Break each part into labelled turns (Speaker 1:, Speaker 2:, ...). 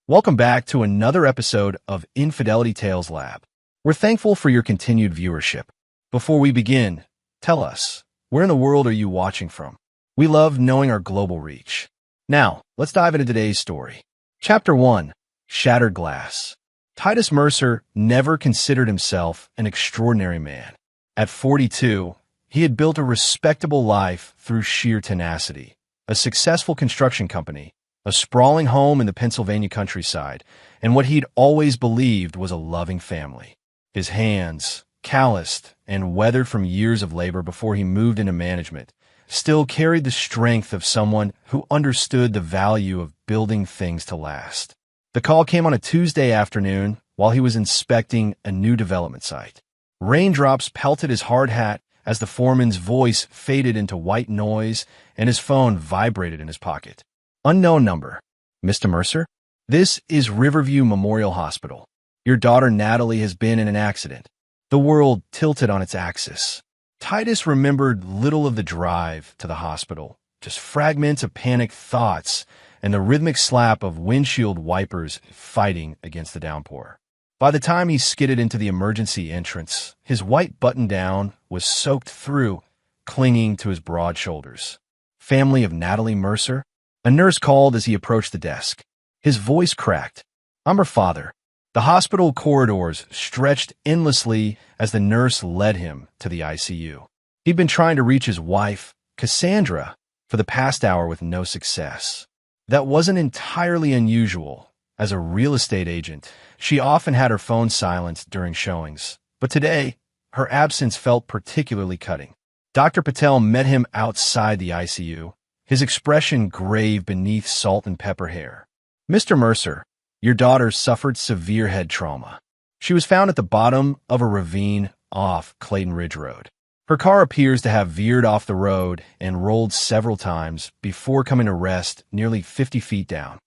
Speaker 1: Welcome back to another episode of Infidelity Tales Lab. We're thankful for your continued viewership. Before we begin, tell us, where in the world are you watching from? We love knowing our global reach. Now, let's dive into today's story. Chapter 1. Shattered Glass. Titus Mercer never considered himself an extraordinary man. At 42, he had built a respectable life through sheer tenacity, a successful construction company, a sprawling home in the Pennsylvania countryside, and what he'd always believed was a loving family. His hands, calloused and weathered from years of labor before he moved into management, still carried the strength of someone who understood the value of building things to last. The call came on a Tuesday afternoon while he was inspecting a new development site. Raindrops pelted his hard hat as the foreman's voice faded into white noise and his phone vibrated in his pocket. Unknown number. Mr. Mercer? This is Riverview Memorial Hospital. Your daughter Natalie has been in an accident. The world tilted on its axis. Titus remembered little of the drive to the hospital, just fragments of panicked thoughts and the rhythmic slap of windshield wipers fighting against the downpour. By the time he skidded into the emergency entrance, his white button-down was soaked through, clinging to his broad shoulders. Family of Natalie Mercer? A nurse called as he approached the desk. His voice cracked. I'm her father. The hospital corridors stretched endlessly as the nurse led him to the ICU. He'd been trying to reach his wife, Cassandra, for the past hour with no success. That wasn't entirely unusual. As a real estate agent, she often had her phone silenced during showings, but today, her absence felt particularly cutting. Dr. Patel met him outside the ICU, his expression grave beneath salt and pepper hair. Mr. Mercer, your daughter suffered severe head trauma. She was found at the bottom of a ravine off Clayton Ridge Road. Her car appears to have veered off the road and rolled several times before coming to rest nearly 50 feet down.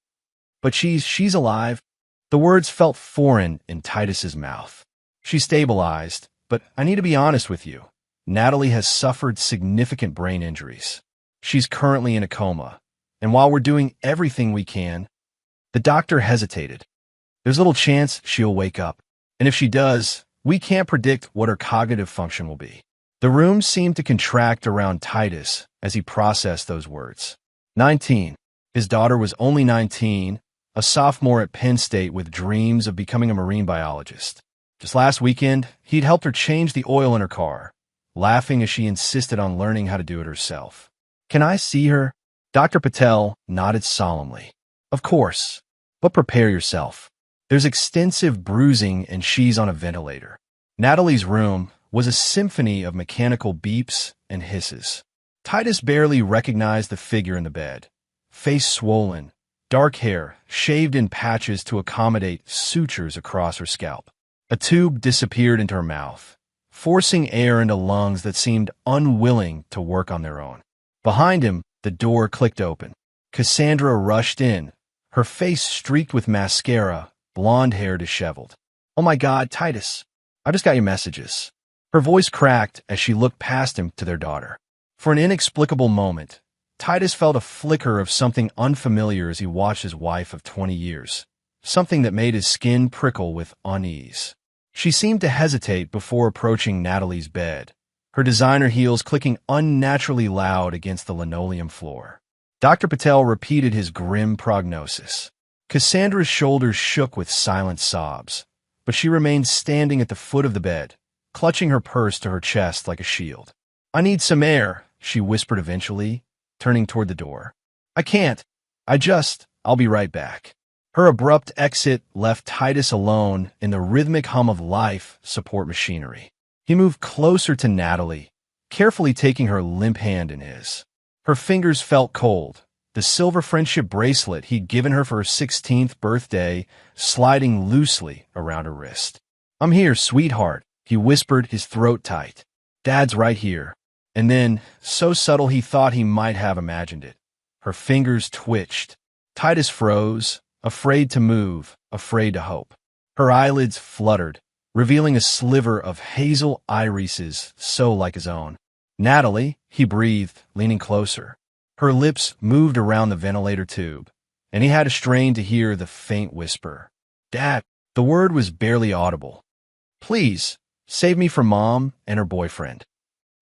Speaker 1: But she's alive. The words felt foreign in Titus's mouth. She stabilized, but I need to be honest with you. Natalie has suffered significant brain injuries. She's currently in a coma, and while we're doing everything we can, the doctor hesitated. There's little chance she'll wake up, and if she does, we can't predict what her cognitive function will be. The room seemed to contract around Titus as he processed those words. 19. His daughter was only 19, a sophomore at Penn State with dreams of becoming a marine biologist. Just last weekend, he'd helped her change the oil in her car, laughing as she insisted on learning how to do it herself. Can I see her? Dr. Patel nodded solemnly. Of course, but prepare yourself. There's extensive bruising and she's on a ventilator. Natalie's room was a symphony of mechanical beeps and hisses. Titus barely recognized the figure in the bed. Face swollen, dark hair shaved in patches to accommodate sutures across her scalp. A tube disappeared into her mouth, forcing air into lungs that seemed unwilling to work on their own. Behind him, the door clicked open. Cassandra rushed in, her face streaked with mascara, blonde hair disheveled. Oh my God, Titus, I just got your messages. Her voice cracked as she looked past him to their daughter. For an inexplicable moment, Titus felt a flicker of something unfamiliar as he watched his wife of 20 years, something that made his skin prickle with unease. She seemed to hesitate before approaching Natalie's bed, her designer heels clicking unnaturally loud against the linoleum floor. Dr. Patel repeated his grim prognosis. Cassandra's shoulders shook with silent sobs, but she remained standing at the foot of the bed, clutching her purse to her chest like a shield. I need some air, she whispered eventually, turning toward the door. I can't. I'll be right back. Her abrupt exit left Titus alone in the rhythmic hum of life support machinery. He moved closer to Natalie, carefully taking her limp hand in his. Her fingers felt cold, the silver friendship bracelet he'd given her for her 16th birthday sliding loosely around her wrist. I'm here, sweetheart, he whispered, his throat tight. Dad's right here. And then, so subtle he thought he might have imagined it, her fingers twitched. Titus froze, afraid to move, afraid to hope. Her eyelids fluttered, revealing a sliver of hazel irises so like his own. Natalie, he breathed, leaning closer. Her lips moved around the ventilator tube, and he had to strain to hear the faint whisper. "Dad." The word was barely audible. "Please, save me from Mom and her boyfriend."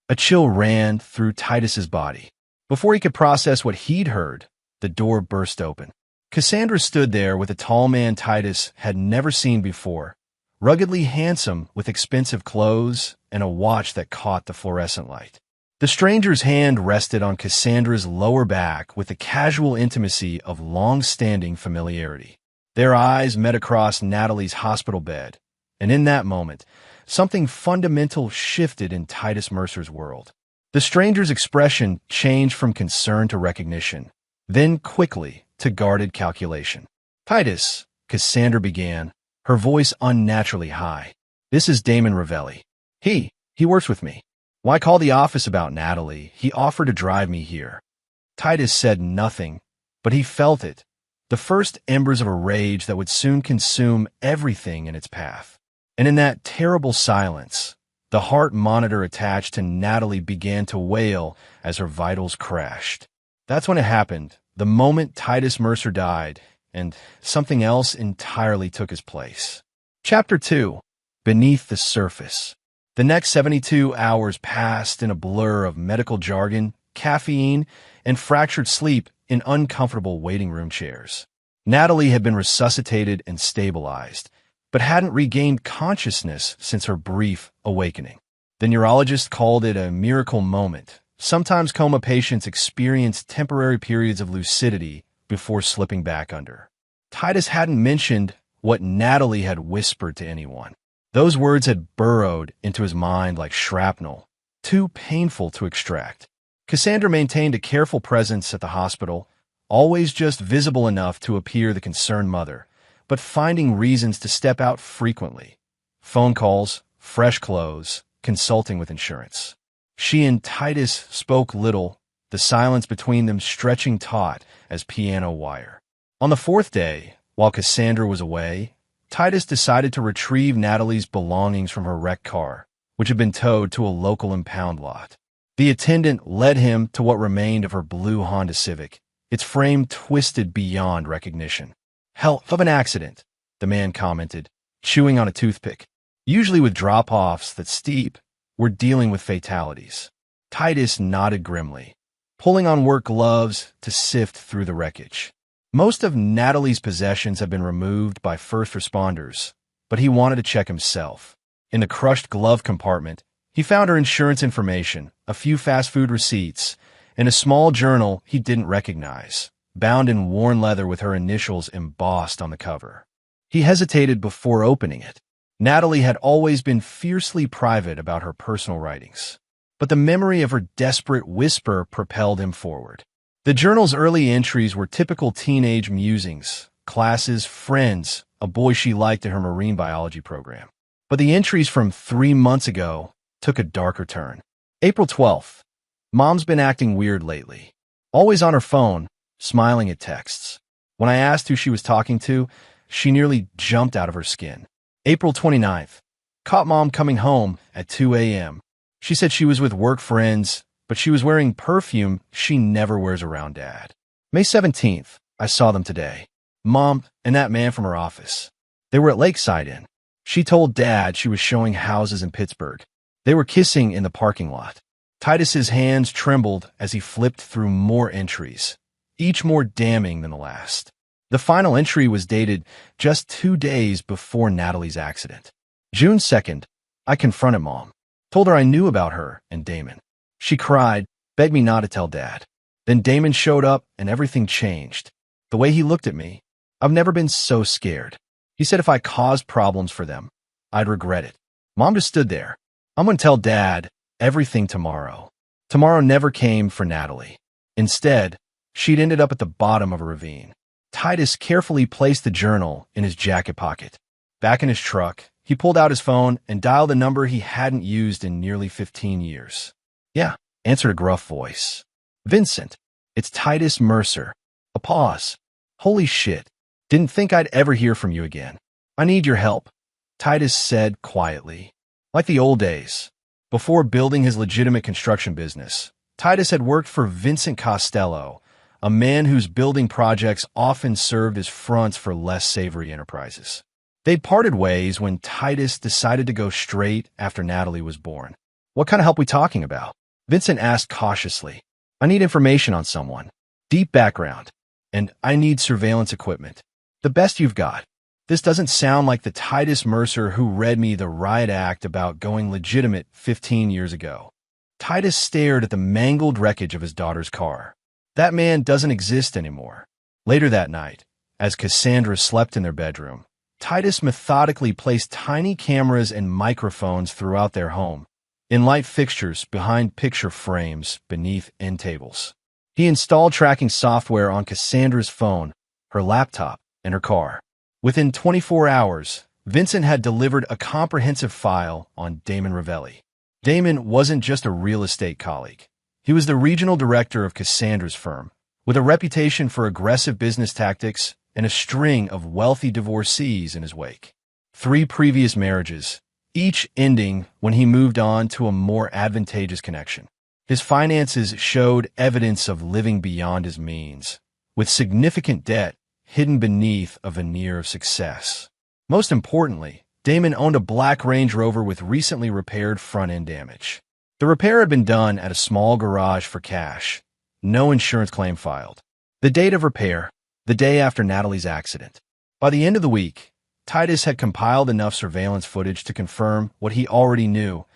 Speaker 1: A chill ran through Titus's body. Before he could process what he'd heard, the door burst open. Cassandra stood there with a tall man Titus had never seen before, ruggedly handsome with expensive clothes and a watch that caught the fluorescent light. The stranger's hand rested on Cassandra's lower back with the casual intimacy of long-standing familiarity. Their eyes met across Natalie's hospital bed, and in that moment, something fundamental shifted in Titus Mercer's world. The stranger's expression changed from concern to recognition, then quickly to guarded calculation. "Titus," Cassandra began, her voice unnaturally high. "This is Damon Ravelli. He works with me. Why call the office about Natalie? He offered to drive me here." Titus said nothing, but he felt it, the first embers of a rage that would soon consume everything in its path. And in that terrible silence, the heart monitor attached to Natalie began to wail as her vitals crashed. That's when it happened, the moment Titus Mercer died, and something else entirely took his place. Chapter 2. Beneath the Surface. The next 72 hours passed in a blur of medical jargon, caffeine, and fractured sleep in uncomfortable waiting room chairs. Natalie had been resuscitated and stabilized, but hadn't regained consciousness since her brief awakening. The neurologist called it a miracle moment. Sometimes coma patients experience temporary periods of lucidity before slipping back under. Titus hadn't mentioned what Natalie had whispered to anyone. Those words had burrowed into his mind like shrapnel, too painful to extract. Cassandra maintained a careful presence at the hospital, always just visible enough to appear the concerned mother, but finding reasons to step out frequently. Phone calls, fresh clothes, consulting with insurance. She and Titus spoke little, the silence between them stretching taut as piano wire. On the fourth day, while Cassandra was away, Titus decided to retrieve Natalie's belongings from her wrecked car, which had been towed to a local impound lot. The attendant led him to what remained of her blue Honda Civic, its frame twisted beyond recognition. "Hell of an accident," the man commented, chewing on a toothpick. "Usually with drop-offs that steep, we're dealing with fatalities." Titus nodded grimly, pulling on work gloves to sift through the wreckage. Most of Natalie's possessions had been removed by first responders, but he wanted to check himself. In the crushed glove compartment, he found her insurance information, a few fast food receipts, and a small journal he didn't recognize, bound in worn leather with her initials embossed on the cover. He hesitated before opening it. Natalie had always been fiercely private about her personal writings, but the memory of her desperate whisper propelled him forward. The journal's early entries were typical teenage musings, classes, friends, a boy she liked in her marine biology program. But the entries from 3 months ago took a darker turn. April 12th. Mom's been acting weird lately. Always on her phone, smiling at texts. When I asked who she was talking to, she nearly jumped out of her skin. April 29th. Caught Mom coming home at 2 a.m. She said she was with work friends, but she was wearing perfume she never wears around Dad. May 17th. I saw them today. Mom and that man from her office. They were at Lakeside Inn. She told Dad she was showing houses in Pittsburgh. They were kissing in the parking lot. Titus's hands trembled as he flipped through more entries, each more damning than the last. The final entry was dated just 2 days before Natalie's accident. June 2nd, I confronted Mom, told her I knew about her and Damon. She cried, begged me not to tell Dad. Then Damon showed up and everything changed. The way he looked at me, I've never been so scared. He said if I caused problems for them, I'd regret it. Mom just stood there. I'm going to tell Dad everything tomorrow. Tomorrow never came for Natalie. Instead, she'd ended up at the bottom of a ravine. Titus carefully placed the journal in his jacket pocket. Back in his truck, he pulled out his phone and dialed a number he hadn't used in nearly 15 years. "Yeah," answered a gruff voice. "Vincent, it's Titus Mercer." A pause. "Holy shit. Didn't think I'd ever hear from you again. I need your help," Titus said quietly. Like the old days, before building his legitimate construction business, Titus had worked for Vincent Costello, a man whose building projects often served as fronts for less savory enterprises. They parted ways when Titus decided to go straight after Natalie was born. "What kind of help we talking about?" Vincent asked cautiously. "I need information on someone. Deep background. And I need surveillance equipment. The best you've got." This doesn't sound like the Titus Mercer who read me the riot act about going legitimate 15 years ago. Titus stared at the mangled wreckage of his daughter's car. That man doesn't exist anymore. Later that night, as Cassandra slept in their bedroom, Titus methodically placed tiny cameras and microphones throughout their home, in light fixtures behind picture frames beneath end tables. He installed tracking software on Cassandra's phone, her laptop, and her car. Within 24 hours, Vincent had delivered a comprehensive file on Damon Ravelli. Damon wasn't just a real estate colleague. He was the regional director of Cassandra's firm, with a reputation for aggressive business tactics and a string of wealthy divorcees in his wake. 3 previous marriages, each ending when he moved on to a more advantageous connection. His finances showed evidence of living beyond his means, with significant debt hidden beneath a veneer of success. Most importantly, Damon owned a black Range Rover with recently repaired front-end damage. The repair had been done at a small garage for cash. No insurance claim filed. The date of repair, the day after Natalie's accident. By the end of the week, Titus had compiled enough surveillance footage to confirm what he already knew.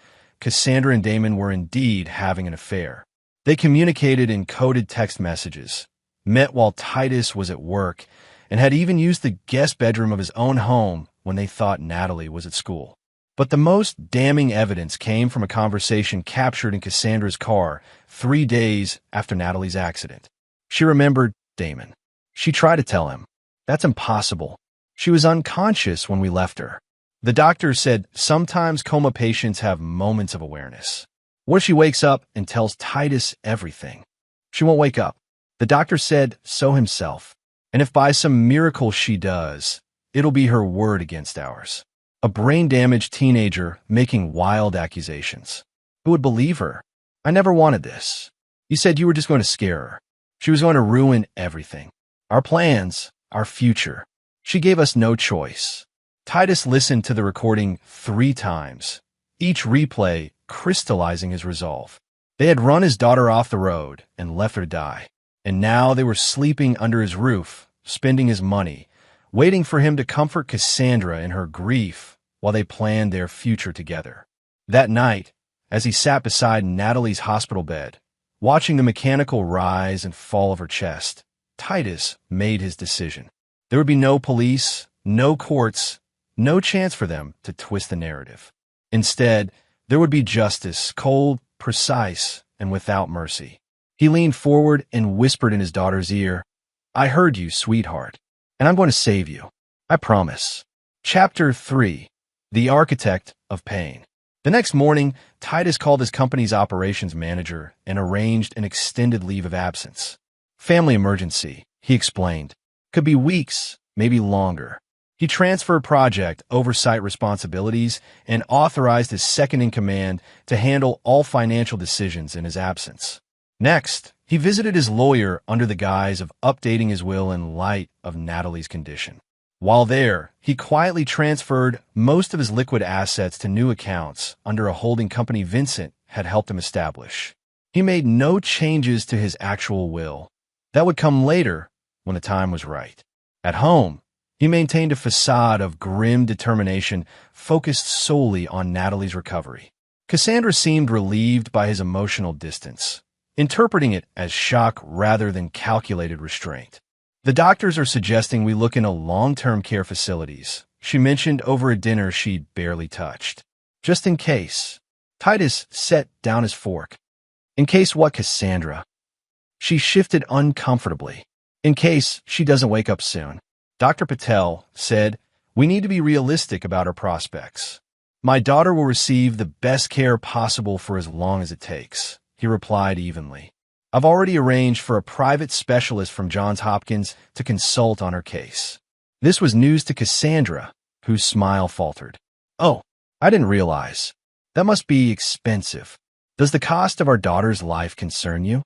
Speaker 1: Cassandra and Damon were indeed having an affair. They communicated in coded text messages, met while Titus was at work, and had even used the guest bedroom of his own home when they thought Natalie was at school. But the most damning evidence came from a conversation captured in Cassandra's car 3 days after Natalie's accident. She remembered Damon. She tried to tell him, "That's impossible. She was unconscious when we left her." The doctor said sometimes coma patients have moments of awareness. What if she wakes up and tells Titus everything? She won't wake up. The doctor said so himself. And if by some miracle she does, it'll be her word against ours. A brain-damaged teenager making wild accusations. Who would believe her? "I never wanted this. You said you were just going to scare her. She was going to ruin everything. Our plans, our future. She gave us no choice." Titus listened to the recording 3 times, each replay crystallizing his resolve. They had run his daughter off the road and left her to die. And now they were sleeping under his roof, spending his money, waiting for him to comfort Cassandra in her grief while they planned their future together. That night, as he sat beside Natalie's hospital bed, watching the mechanical rise and fall of her chest, Titus made his decision. There would be no police, no courts, no chance for them to twist the narrative. Instead, there would be justice, cold, precise, and without mercy. He leaned forward and whispered in his daughter's ear, "I heard you, sweetheart, and I'm going to save you. I promise." Chapter 3. The Architect of Pain. The next morning, Titus called his company's operations manager and arranged an extended leave of absence. "Family emergency," he explained. "Could be weeks, maybe longer." He transferred project oversight responsibilities and authorized his second-in-command to handle all financial decisions in his absence. Next, he visited his lawyer under the guise of updating his will in light of Natalie's condition. While there, he quietly transferred most of his liquid assets to new accounts under a holding company Vincent had helped him establish. He made no changes to his actual will. That would come later when the time was right. At home, he maintained a facade of grim determination focused solely on Natalie's recovery. Cassandra seemed relieved by his emotional distance, interpreting it as shock rather than calculated restraint. "The doctors are suggesting we look into long-term care facilities," she mentioned over a dinner she'd barely touched. "Just in case." Titus set down his fork. "In case what, Cassandra?" She shifted uncomfortably. "In case she doesn't wake up soon." Dr. Patel said, "We need to be realistic about our prospects. My daughter will receive the best care possible for as long as it takes," he replied evenly. "I've already arranged for a private specialist from Johns Hopkins to consult on her case." This was news to Cassandra, whose smile faltered. "Oh, I didn't realize. That must be expensive. Does the cost of our daughter's life concern you?"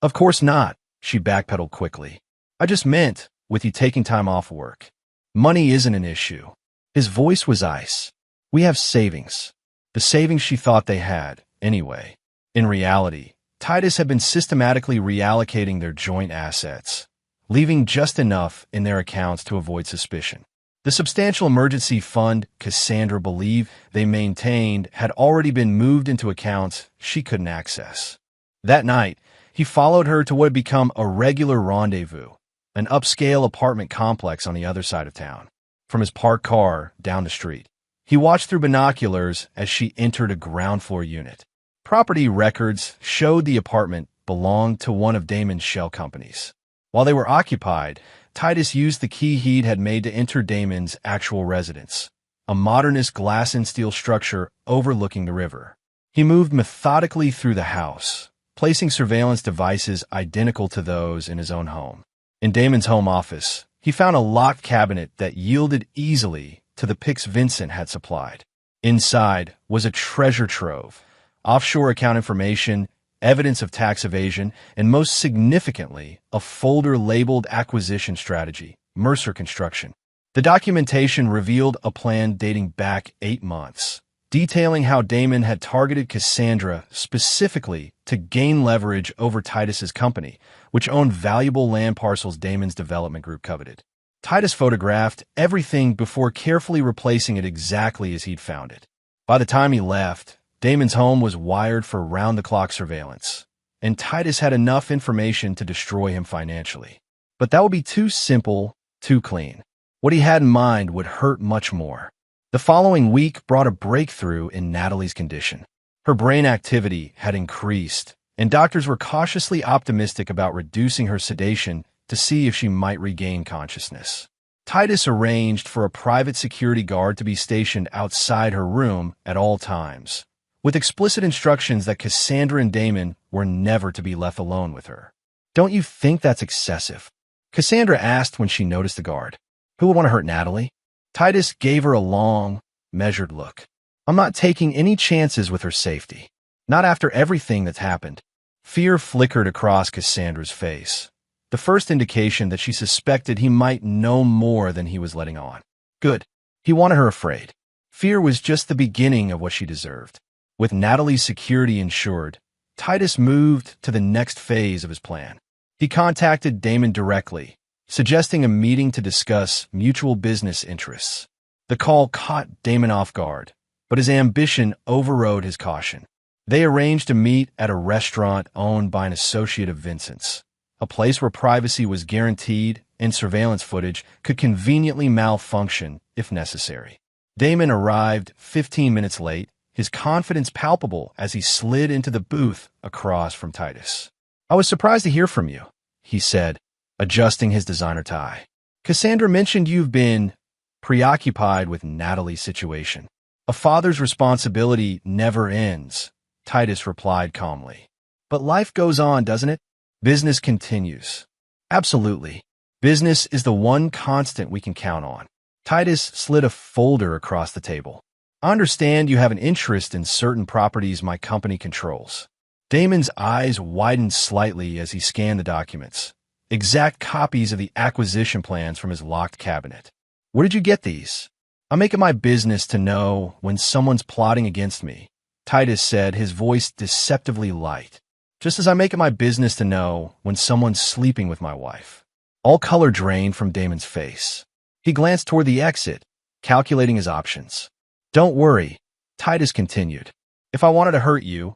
Speaker 1: "Of course not," She backpedaled quickly. I just meant, with you taking time off work. Money isn't an issue. His voice was ice. We have savings. The savings she thought they had, anyway. In reality, Titus had been systematically reallocating their joint assets, leaving just enough in their accounts to avoid suspicion. The substantial emergency fund Cassandra believed they maintained had already been moved into accounts she couldn't access. That night, he followed her to what had become a regular rendezvous, an upscale apartment complex on the other side of town. From his parked car down the street, he watched through binoculars as she entered a ground floor unit. Property records showed the apartment belonged to one of Damon's shell companies. While they were occupied, Titus used the key he had made to enter Damon's actual residence, a modernist glass and steel structure overlooking the river. He moved methodically through the house, placing surveillance devices identical to those in his own home. In Damon's home office, he found a locked cabinet that yielded easily to the picks Vincent had supplied. Inside was a treasure trove, offshore account information, evidence of tax evasion, and most significantly, a folder labeled Acquisition Strategy, Mercer Construction. The documentation revealed a plan dating back 8 months, detailing how Damon had targeted Cassandra specifically to gain leverage over Titus's company, which owned valuable land parcels Damon's development group coveted. Titus photographed everything before carefully replacing it exactly as he'd found it. By the time he left, Damon's home was wired for round-the-clock surveillance, and Titus had enough information to destroy him financially. But that would be too simple, too clean. What he had in mind would hurt much more. The following week brought a breakthrough in Natalie's condition. Her brain activity had increased, and doctors were cautiously optimistic about reducing her sedation to see if she might regain consciousness. Titus arranged for a private security guard to be stationed outside her room at all times, with explicit instructions that Cassandra and Damon were never to be left alone with her. Don't you think that's excessive? Cassandra asked when she noticed the guard. Who would want to hurt Natalie? Titus gave her a long, measured look. I'm not taking any chances with her safety. Not after everything that's happened. Fear flickered across Cassandra's face, the first indication that she suspected he might know more than he was letting on. Good. He wanted her afraid. Fear was just the beginning of what she deserved. With Natalie's security ensured, Titus moved to the next phase of his plan. He contacted Damon directly, suggesting a meeting to discuss mutual business interests. The call caught Damon off guard, but his ambition overrode his caution. They arranged to meet at a restaurant owned by an associate of Vincent's, a place where privacy was guaranteed and surveillance footage could conveniently malfunction if necessary. Damon arrived 15 minutes late, his confidence palpable as he slid into the booth across from Titus. I was surprised to hear from you, he said, adjusting his designer tie. Cassandra mentioned you've been preoccupied with Natalie's situation. A father's responsibility never ends, Titus replied calmly. But life goes on, doesn't it? Business continues. Absolutely. Business is the one constant we can count on. Titus slid a folder across the table. I understand you have an interest in certain properties my company controls. Damon's eyes widened slightly as he scanned the documents, exact copies of the acquisition plans from his locked cabinet. Where did you get these? I make it my business to know when someone's plotting against me, Titus said, his voice deceptively light. Just as I make it my business to know when someone's sleeping with my wife. All color drained from Damon's face. He glanced toward the exit, calculating his options. Don't worry, Titus continued. If I wanted to hurt you,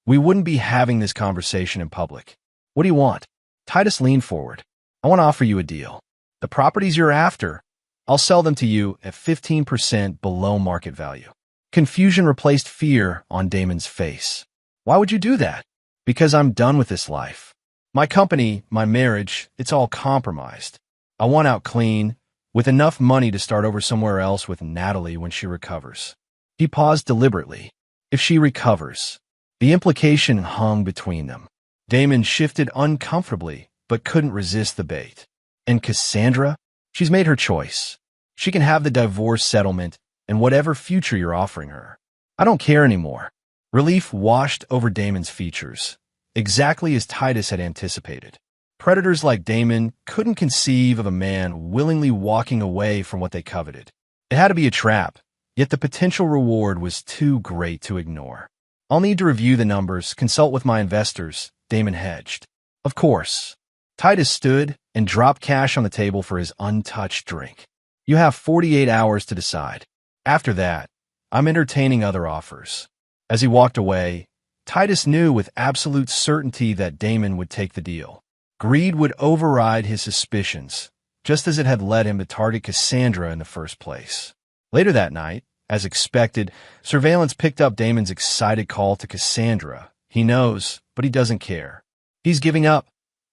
Speaker 1: we wouldn't be having this conversation in public. What do you want? Titus leaned forward. I want to offer you a deal. The properties you're after, I'll sell them to you at 15% below market value. Confusion replaced fear on Damon's face. Why would you do that? Because I'm done with this life. My company, my marriage, it's all compromised. I want out clean, with enough money to start over somewhere else with Natalie when she recovers. He paused deliberately. If she recovers. The implication hung between them. Damon shifted uncomfortably, but couldn't resist the bait. And Cassandra? She's made her choice. She can have the divorce settlement and whatever future you're offering her. I don't care anymore. Relief washed over Damon's features, exactly as Titus had anticipated. Predators like Damon couldn't conceive of a man willingly walking away from what they coveted. It had to be a trap, yet the potential reward was too great to ignore. I'll need to review the numbers, consult with my investors, Damon hedged. Of course. Titus stood and dropped cash on the table for his untouched drink. You have 48 hours to decide. After that, I'm entertaining other offers. As he walked away, Titus knew with absolute certainty that Damon would take the deal. Greed would override his suspicions, just as it had led him to target Cassandra in the first place. Later that night, as expected, surveillance picked up Damon's excited call to Cassandra. He knows, but he doesn't care. He's giving up,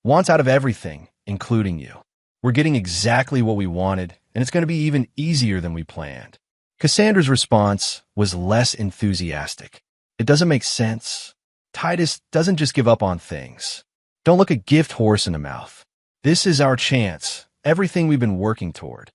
Speaker 1: wants out of everything, including you. We're getting exactly what we wanted, and it's going to be even easier than we planned. Cassandra's response was less enthusiastic. It doesn't make sense. Titus doesn't just give up on things. Don't look a gift horse in the mouth. This is our chance, everything we've been working toward.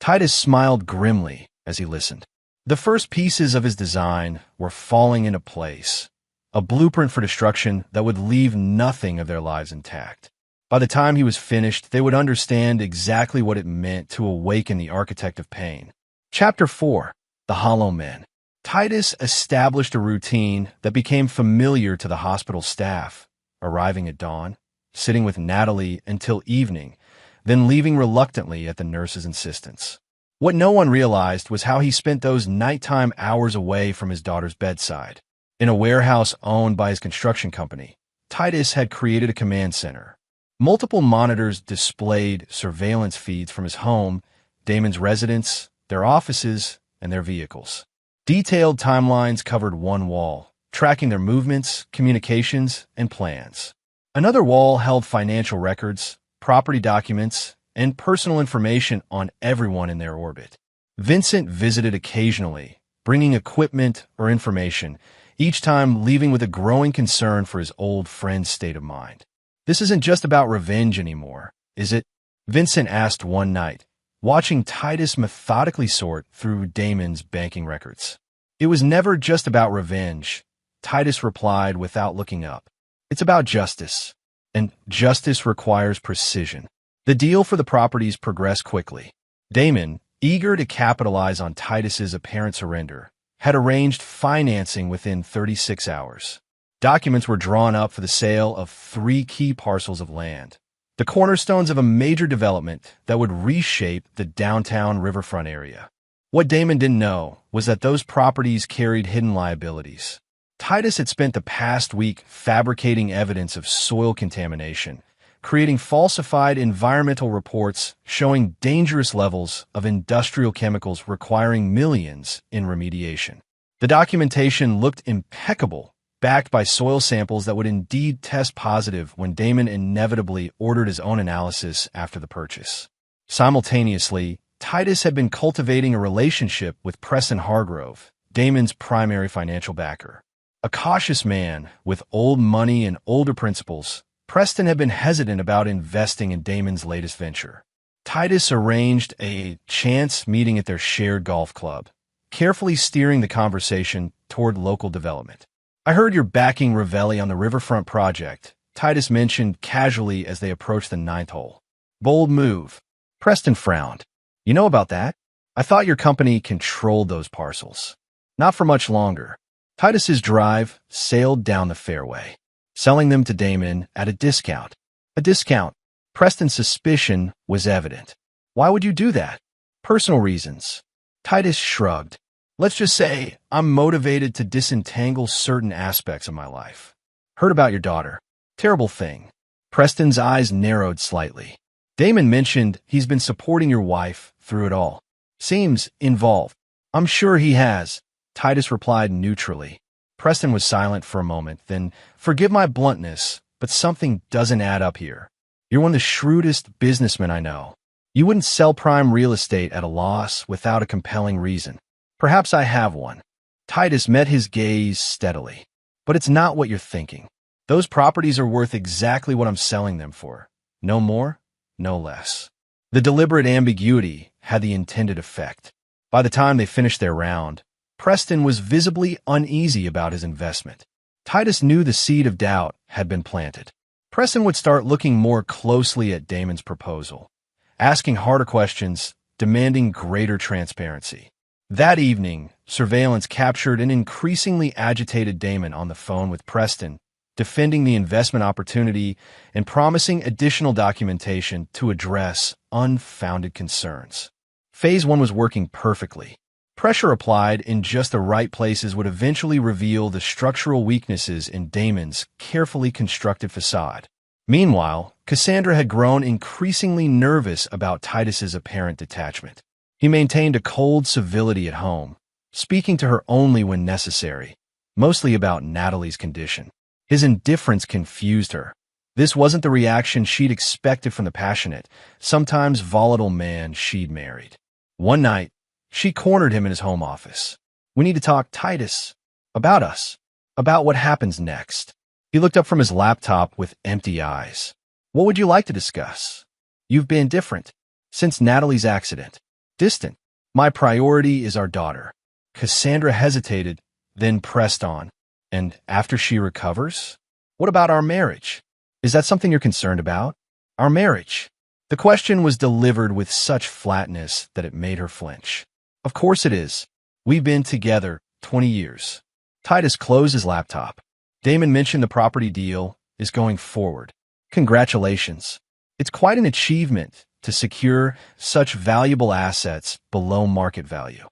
Speaker 1: Titus smiled grimly as he listened. The first pieces of his design were falling into place, a blueprint for destruction that would leave nothing of their lives intact. By the time he was finished, they would understand exactly what it meant to awaken the architect of pain. Chapter 4. The Hollow Men. Titus established a routine that became familiar to the hospital staff, arriving at dawn, sitting with Natalie until evening, then leaving reluctantly at the nurse's insistence. What no one realized was how he spent those nighttime hours away from his daughter's bedside. In a warehouse owned by his construction company, Titus had created a command center. Multiple monitors displayed surveillance feeds from his home, Damon's residence, their offices, and their vehicles. Detailed timelines covered one wall, tracking their movements, communications, and plans. Another wall held financial records, property documents, and personal information on everyone in their orbit. Vincent visited occasionally, bringing equipment or information, each time leaving with a growing concern for his old friend's state of mind. This isn't just about revenge anymore, is it? Vincent asked one night, watching Titus methodically sort through Damon's banking records. It was never just about revenge, Titus replied without looking up. It's about justice, and justice requires precision. The deal for the properties progressed quickly. Damon, eager to capitalize on Titus's apparent surrender, had arranged financing within 36 hours. Documents were drawn up for the sale of 3 key parcels of land, the cornerstones of a major development that would reshape the downtown riverfront area. What Damon didn't know was that those properties carried hidden liabilities. Titus had spent the past week fabricating evidence of soil contamination, creating falsified environmental reports showing dangerous levels of industrial chemicals requiring millions in remediation. The documentation looked impeccable, backed by soil samples that would indeed test positive when Damon inevitably ordered his own analysis after the purchase. Simultaneously, Titus had been cultivating a relationship with Preston Hargrove, Damon's primary financial backer. A cautious man with old money and older principles, Preston had been hesitant about investing in Damon's latest venture. Titus arranged a chance meeting at their shared golf club, carefully steering the conversation toward local development. I heard you're backing Ravelli on the riverfront project, Titus mentioned casually as they approached the 9th hole. Bold move. Preston frowned. You know about that? I thought your company controlled those parcels. Not for much longer. Titus's drive sailed down the fairway, selling them to Damon at a discount. A discount. Preston's suspicion was evident. Why would you do that? Personal reasons. Titus shrugged. Let's just say I'm motivated to disentangle certain aspects of my life. Heard about your daughter. Terrible thing. Preston's eyes narrowed slightly. Damon mentioned he's been supporting your wife through it all. Seems involved. I'm sure he has, Titus replied neutrally. Preston was silent for a moment, then, forgive my bluntness, but something doesn't add up here. You're one of the shrewdest businessmen I know. You wouldn't sell prime real estate at a loss without a compelling reason. Perhaps I have one. Titus met his gaze steadily. But it's not what you're thinking. Those properties are worth exactly what I'm selling them for. No more, no less. The deliberate ambiguity had the intended effect. By the time they finished their round, Preston was visibly uneasy about his investment. Titus knew the seed of doubt had been planted. Preston would start looking more closely at Damon's proposal, asking harder questions, demanding greater transparency. That evening, surveillance captured an increasingly agitated Damon on the phone with Preston, defending the investment opportunity and promising additional documentation to address unfounded concerns. Phase 1 was working perfectly. Pressure applied in just the right places would eventually reveal the structural weaknesses in Damon's carefully constructed facade. Meanwhile, Cassandra had grown increasingly nervous about Titus's apparent detachment. He maintained a cold civility at home, speaking to her only when necessary, mostly about Natalie's condition. His indifference confused her. This wasn't the reaction she'd expected from the passionate, sometimes volatile man she'd married. One night, she cornered him in his home office. "We need to talk, Titus. About us. About what happens next." He looked up from his laptop with empty eyes. "What would you like to discuss?" "You've been different. Since Natalie's accident. Distant. My priority is our daughter." Cassandra hesitated, then pressed on. "And after she recovers? What about our marriage? Is that something you're concerned about?" "Our marriage?" The question was delivered with such flatness that it made her flinch. "Of course it is. We've been together 20 years. Titus closed his laptop. Damon mentioned the property deal is going forward. "Congratulations. It's quite an achievement to secure such valuable assets below market value."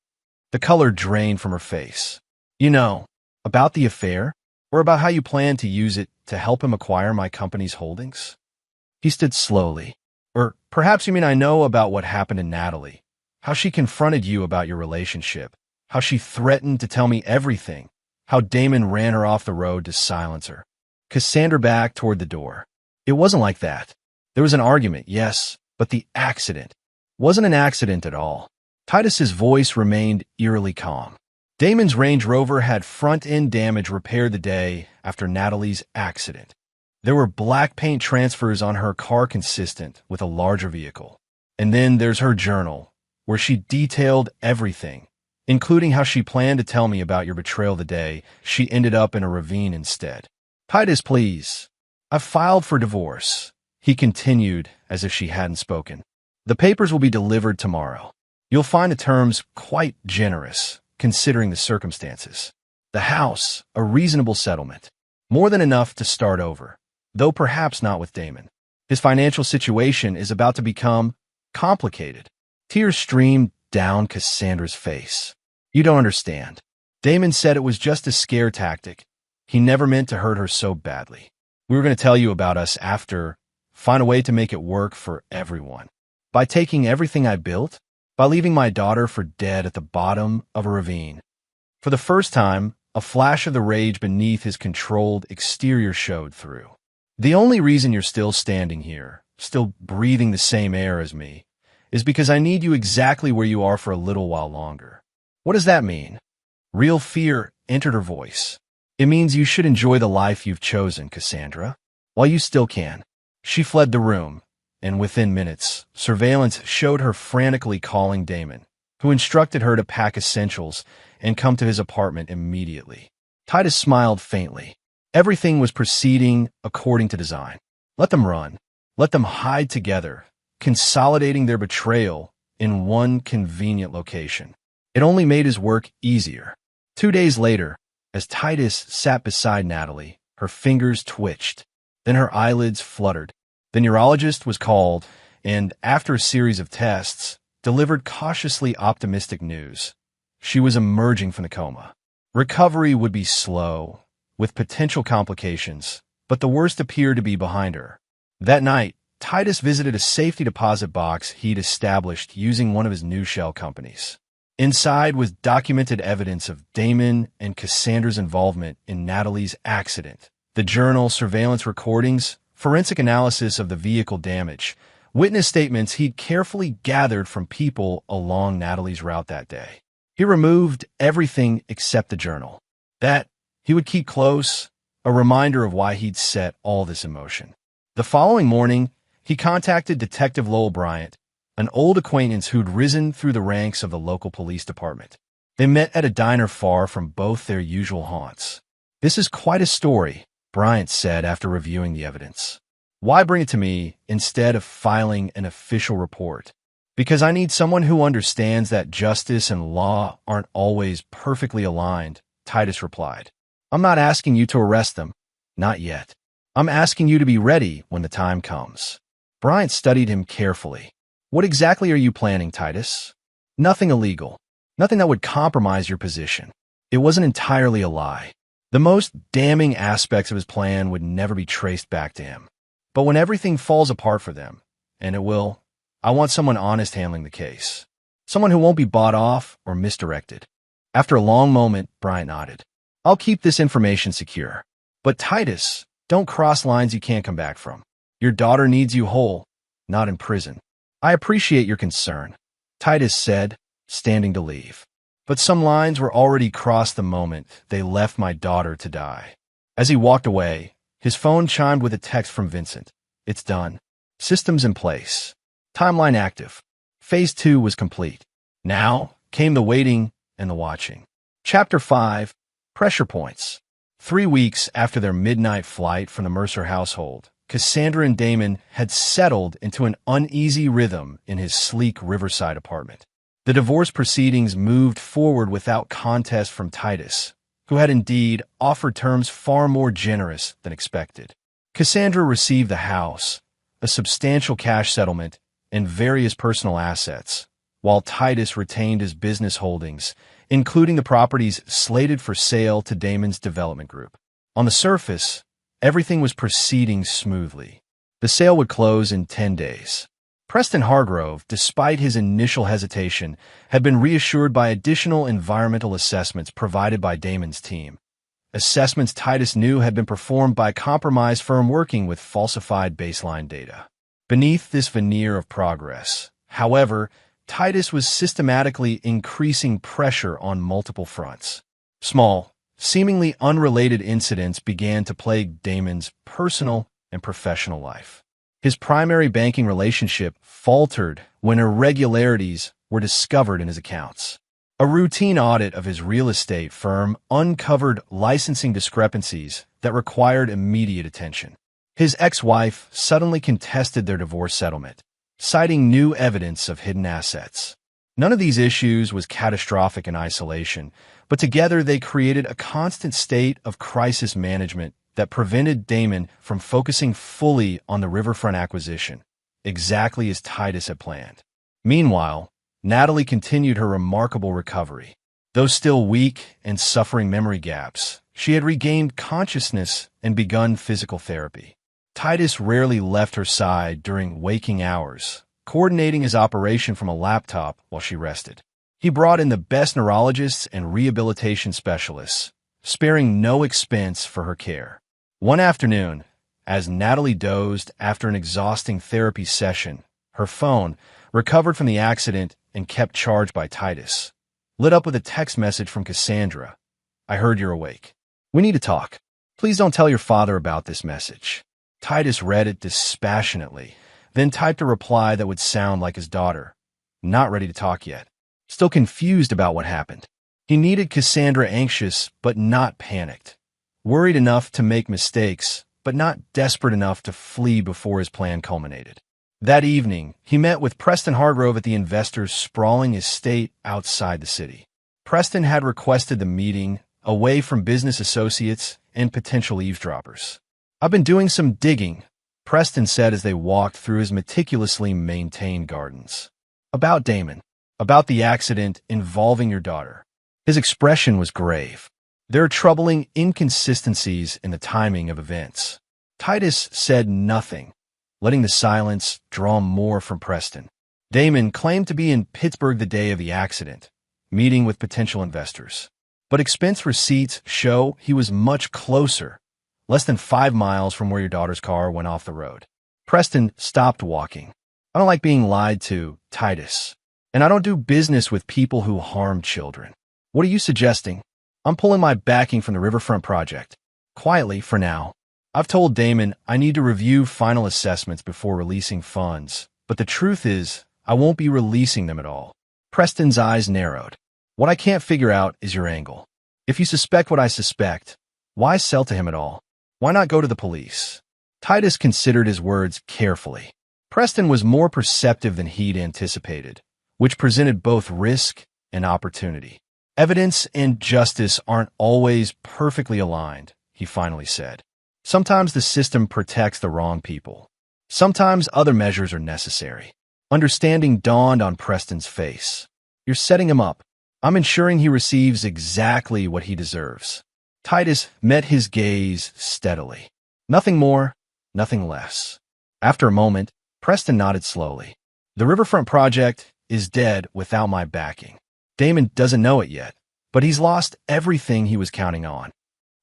Speaker 1: The color drained from her face. "You know, about the affair, or about how you plan to use it to help him acquire my company's holdings?" He stood slowly. "Or perhaps you mean I know about what happened to Natalie, how she confronted you about your relationship, how she threatened to tell me everything, how Damon ran her off the road to silence her." Cassandra backed toward the door. "It wasn't like that. There was an argument, yes, but the accident wasn't an accident at all." Titus's voice remained eerily calm. "Damon's Range Rover had front-end damage repaired the day after Natalie's accident. There were black paint transfers on her car consistent with a larger vehicle. And then there's her journal, where she detailed everything, including how she planned to tell me about your betrayal the day she ended up in a ravine instead." "Titus, please. I've filed for divorce," he continued as if she hadn't spoken. "The papers will be delivered tomorrow. You'll find the terms quite generous, considering the circumstances. The house, a reasonable settlement. More than enough to start over, though perhaps not with Damon. His financial situation is about to become complicated." Tears streamed down Cassandra's face. "You don't understand. Damon said it was just a scare tactic. He never meant to hurt her so badly. We were going to tell you about us after, find a way to make it work for everyone. By taking everything I built, by leaving my daughter for dead at the bottom of a ravine." For the first time, a flash of the rage beneath his controlled exterior showed through. "The only reason you're still standing here, still breathing the same air as me, is because I need you exactly where you are for a little while longer." "What does that mean?" Real fear entered her voice. "It means you should enjoy the life you've chosen, Cassandra, while you still can." She fled the room, and within minutes, surveillance showed her frantically calling Damon, who instructed her to pack essentials and come to his apartment immediately. Titus smiled faintly. Everything was proceeding according to design. Let them run. Let them hide together, consolidating their betrayal in one convenient location. It only made his work easier. 2 days later, as Titus sat beside Natalie, her fingers twitched. Then her eyelids fluttered. The neurologist was called, and after a series of tests, delivered cautiously optimistic news. She was emerging from the coma. Recovery would be slow, with potential complications, but the worst appeared to be behind her. That night, Titus visited a safety deposit box he'd established using one of his new shell companies. Inside was documented evidence of Damon and Cassandra's involvement in Natalie's accident. The journal, surveillance recordings, forensic analysis of the vehicle damage, witness statements he'd carefully gathered from people along Natalie's route that day. He removed everything except the journal. That he would keep close, a reminder of why he'd set all this in motion. The following morning, he contacted Detective Lowell Bryant, an old acquaintance who'd risen through the ranks of the local police department. They met at a diner far from both their usual haunts. "This is quite a story," Bryant said after reviewing the evidence. Why bring it to me instead of filing an official report? Because I need someone who understands that justice and law aren't always perfectly aligned, Titus replied. I'm not asking you to arrest them. Not yet. I'm asking you to be ready when the time comes. Bryant studied him carefully. What exactly are you planning, Titus? Nothing illegal. Nothing that would compromise your position. It wasn't entirely a lie. The most damning aspects of his plan would never be traced back to him. But when everything falls apart for them, and it will, I want someone honest handling the case. Someone who won't be bought off or misdirected. After a long moment, Bryant nodded. I'll keep this information secure. But Titus, don't cross lines you can't come back from. Your daughter needs you whole, not in prison. I appreciate your concern, Titus said, standing to leave. But some lines were already crossed the moment they left my daughter to die. As he walked away, his phone chimed with a text from Vincent. It's done. Systems in place. Timeline active. Phase 2 was complete. Now came the waiting and the watching. Chapter 5, Pressure Points. 3 weeks after their midnight flight from the Mercer household, Cassandra and Damon had settled into an uneasy rhythm in his sleek riverside apartment. The divorce proceedings moved forward without contest from Titus, who had indeed offered terms far more generous than expected. Cassandra received the house, a substantial cash settlement, and various personal assets, while Titus retained his business holdings, including the properties slated for sale to Damon's development group. On the surface, everything was proceeding smoothly. The sale would close in 10 days. Preston Hargrove, despite his initial hesitation, had been reassured by additional environmental assessments provided by Damon's team. Assessments Titus knew had been performed by a compromised firm working with falsified baseline data. Beneath this veneer of progress, however, Titus was systematically increasing pressure on multiple fronts. Small, seemingly unrelated incidents began to plague Damon's personal and professional life. His primary banking relationship faltered when irregularities were discovered in his accounts. A routine audit of his real estate firm uncovered licensing discrepancies that required immediate attention. His ex-wife suddenly contested their divorce settlement, citing new evidence of hidden assets. None of these issues was catastrophic in isolation, but together they created a constant state of crisis management that prevented Damon from focusing fully on the riverfront acquisition, exactly as Titus had planned. Meanwhile, Natalie continued her remarkable recovery. Though still weak and suffering memory gaps, she had regained consciousness and begun physical therapy. Titus rarely left her side during waking hours, coordinating his operation from a laptop while she rested. He brought in the best neurologists and rehabilitation specialists, sparing no expense for her care. One afternoon, as Natalie dozed after an exhausting therapy session, her phone, recovered from the accident and kept charged by Titus, lit up with a text message from Cassandra. I heard you're awake. We need to talk. Please don't tell your father about this message. Titus read it dispassionately, then typed a reply that would sound like his daughter. Not ready to talk yet. Still confused about what happened. He needed Cassandra anxious, but not panicked. Worried enough to make mistakes, but not desperate enough to flee before his plan culminated. That evening, he met with Preston Hargrove at the investor's sprawling estate outside the city. Preston had requested the meeting away from business associates and potential eavesdroppers. I've been doing some digging, Preston said as they walked through his meticulously maintained gardens. About Damon. About the accident involving your daughter. His expression was grave. There are troubling inconsistencies in the timing of events. Titus said nothing, letting the silence draw more from Preston. Damon claimed to be in Pittsburgh the day of the accident, meeting with potential investors. But expense receipts show he was much closer, less than 5 miles from where your daughter's car went off the road. Preston stopped walking. I don't like being lied to, Titus. And I don't do business with people who harm children. What are you suggesting? I'm pulling my backing from the Riverfront project. Quietly, for now. I've told Damon I need to review final assessments before releasing funds, but the truth is, I won't be releasing them at all. Preston's eyes narrowed. What I can't figure out is your angle. If you suspect what I suspect, why sell to him at all? Why not go to the police? Titus considered his words carefully. Preston was more perceptive than he'd anticipated, which presented both risk and opportunity. Evidence and justice aren't always perfectly aligned, he finally said. Sometimes the system protects the wrong people. Sometimes other measures are necessary. Understanding dawned on Preston's face. You're setting him up. I'm ensuring he receives exactly what he deserves. Titus met his gaze steadily. Nothing more, nothing less. After a moment, Preston nodded slowly. The Riverfront project is dead without my backing. Damon doesn't know it yet, but he's lost everything he was counting on.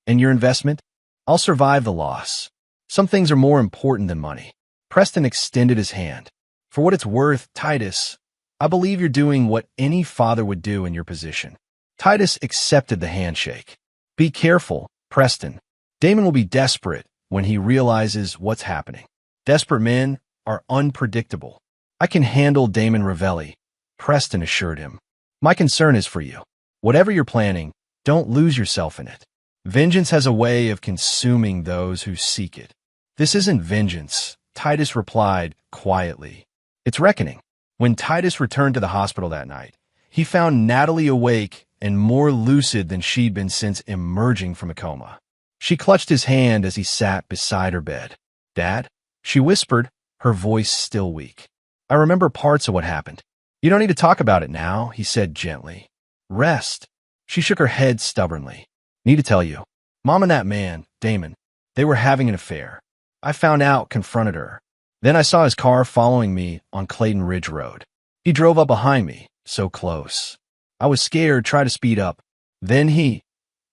Speaker 1: And your investment? I'll survive the loss. Some things are more important than money. Preston extended his hand. For what it's worth, Titus, I believe you're doing what any father would do in your position. Titus accepted the handshake. Be careful, Preston. Damon will be desperate when he realizes what's happening. Desperate men are unpredictable. I can handle Damon Ravelli, Preston assured him. My concern is for you. Whatever you're planning, don't lose yourself in it. Vengeance has a way of consuming those who seek it. This isn't vengeance, Titus replied quietly. It's reckoning. When Titus returned to the hospital that night, he found Natalie awake and more lucid than she'd been since emerging from a coma. She clutched his hand as he sat beside her bed. Dad? She whispered, her voice still weak. I remember parts of what happened. You don't need to talk about it now, he said gently. Rest. She shook her head stubbornly. Need to tell you. Mom and that man, Damon, they were having an affair. I found out, confronted her. Then I saw his car following me on Clayton Ridge Road. He drove up behind me, so close. I was scared, tried to speed up. Then he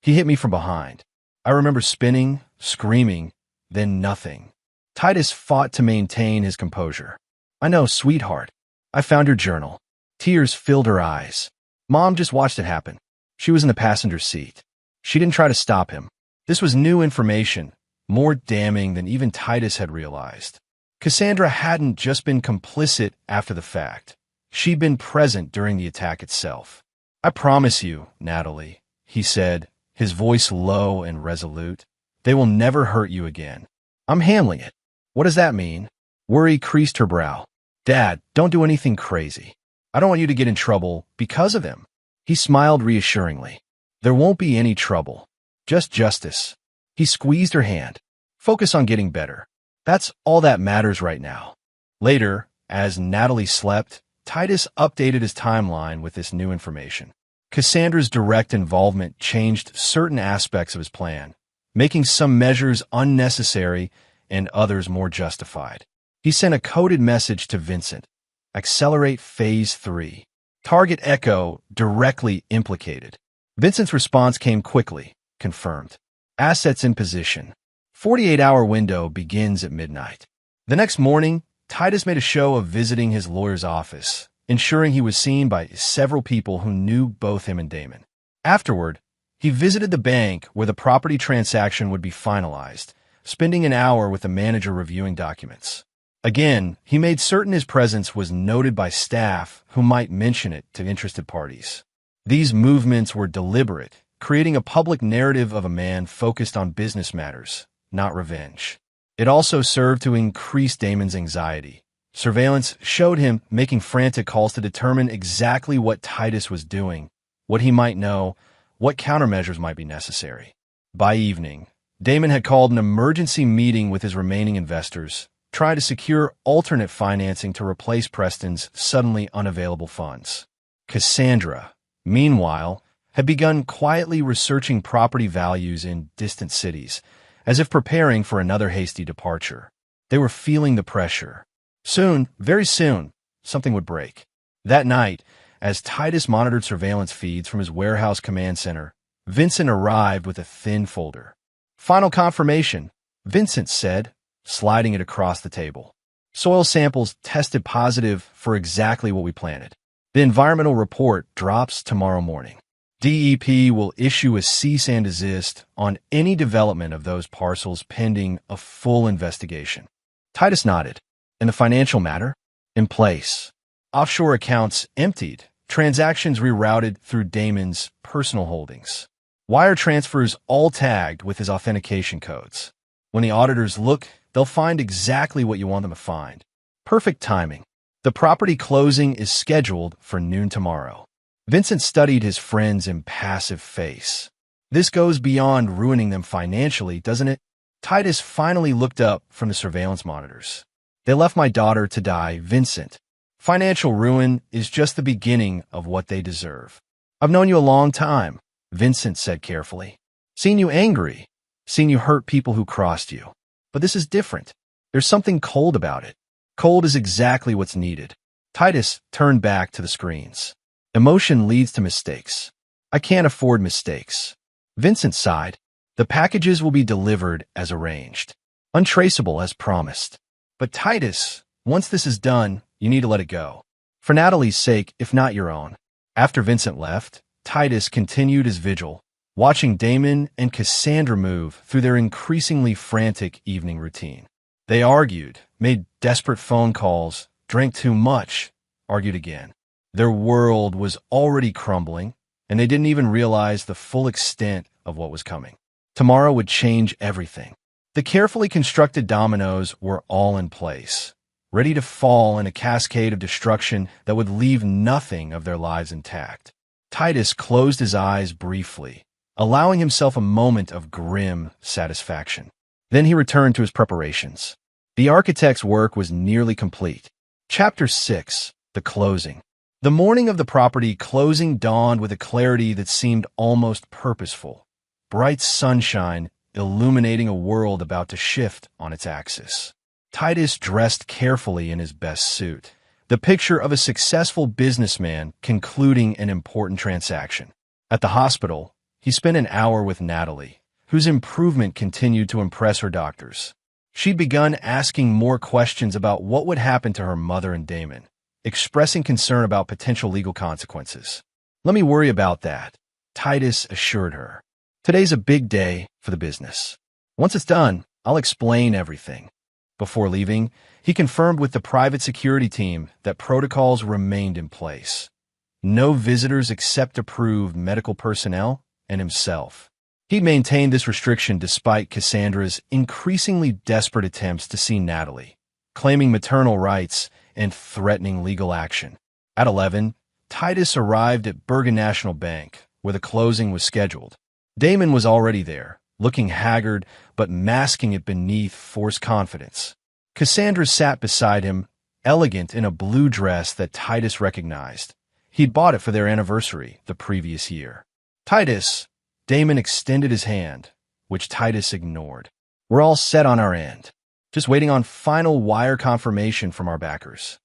Speaker 1: hit me from behind. I remember spinning, screaming, then nothing. Titus fought to maintain his composure. I know, sweetheart. I found your journal. Tears filled her eyes. Mom just watched it happen. She was in the passenger seat. She didn't try to stop him. This was new information, more damning than even Titus had realized. Cassandra hadn't just been complicit after the fact. She'd been present during the attack itself. I promise you, Natalie, he said, his voice low and resolute, they will never hurt you again. I'm handling it. What does that mean? Worry creased her brow. Dad, don't do anything crazy. I don't want you to get in trouble because of them. He smiled reassuringly. There won't be any trouble. Just justice. He squeezed her hand. Focus on getting better. That's all that matters right now. Later, as Natalie slept, Titus updated his timeline with this new information. Cassandra's direct involvement changed certain aspects of his plan, making some measures unnecessary and others more justified. He sent a coded message to Vincent. Accelerate Phase 3. Target Echo directly implicated. Vincent's response came quickly, confirmed. Assets in position. 48-hour window begins at midnight. The next morning, Titus made a show of visiting his lawyer's office, ensuring he was seen by several people who knew both him and Damon. Afterward, he visited the bank where the property transaction would be finalized, spending an hour with the manager reviewing documents. Again, he made certain his presence was noted by staff who might mention it to interested parties. These movements were deliberate, creating a public narrative of a man focused on business matters, not revenge. It also served to increase Damon's anxiety. Surveillance showed him making frantic calls to determine exactly what Titus was doing, what he might know, what countermeasures might be necessary. By evening, Damon had called an emergency meeting with his remaining investors, trying to secure alternate financing to replace Preston's suddenly unavailable funds. Cassandra, meanwhile, had begun quietly researching property values in distant cities, as if preparing for another hasty departure. They were feeling the pressure. Soon, very soon, something would break. That night, as Titus monitored surveillance feeds from his warehouse command center, Vincent arrived with a thin folder. Final confirmation, Vincent said, sliding it across the table. Soil samples tested positive for exactly what we planted. The environmental report drops tomorrow morning. DEP will issue a cease and desist on any development of those parcels pending a full investigation. Titus nodded. And the financial matter? In place. Offshore accounts emptied. Transactions rerouted through Damon's personal holdings. Wire transfers all tagged with his authentication codes. When the auditors look they'll find exactly what you want them to find. Perfect timing. The property closing is scheduled for noon tomorrow. Vincent studied his friend's impassive face. This goes beyond ruining them financially, doesn't it? Titus finally looked up from the surveillance monitors. They left my daughter to die, Vincent. Financial ruin is just the beginning of what they deserve. I've known you a long time, Vincent said carefully. Seen you angry, seen you hurt people who crossed you. But this is different. There's something cold about it. Cold is exactly what's needed. Titus turned back to the screens. Emotion leads to mistakes. I can't afford mistakes. Vincent sighed. The packages will be delivered as arranged. Untraceable as promised. But Titus, once this is done, you need to let it go. For Natalie's sake, if not your own. After Vincent left, Titus continued his vigil, watching Damon and Cassandra move through their increasingly frantic evening routine. They argued, made desperate phone calls, drank too much, argued again. Their world was already crumbling, and they didn't even realize the full extent of what was coming. Tomorrow would change everything. The carefully constructed dominoes were all in place, ready to fall in a cascade of destruction that would leave nothing of their lives intact. Titus closed his eyes briefly, allowing himself a moment of grim satisfaction. Then he returned to his preparations. The architect's work was nearly complete. Chapter 6. The Closing. The morning of the property closing dawned with a clarity that seemed almost purposeful. Bright sunshine illuminating a world about to shift on its axis. Titus dressed carefully in his best suit, the picture of a successful businessman concluding an important transaction. At the hospital, he spent an hour with Natalie, whose improvement continued to impress her doctors. She'd begun asking more questions about what would happen to her mother and Damon, expressing concern about potential legal consequences. Let me worry about that, Titus assured her. Today's a big day for the business. Once it's done, I'll explain everything. Before leaving, he confirmed with the private security team that protocols remained in place. No visitors except approved medical personnel and himself. He'd maintained this restriction despite Cassandra's increasingly desperate attempts to see Natalie, claiming maternal rights and threatening legal action. At 11, Titus arrived at Beggin National Bank, where the closing was scheduled. Damon was already there, looking haggard but masking it beneath forced confidence. Cassandra sat beside him, elegant in a blue dress that Titus recognized. He'd bought it for their anniversary the previous year. Titus, Damon extended his hand, which Titus ignored. We're all set on our end. Just waiting on final wire confirmation from our backers.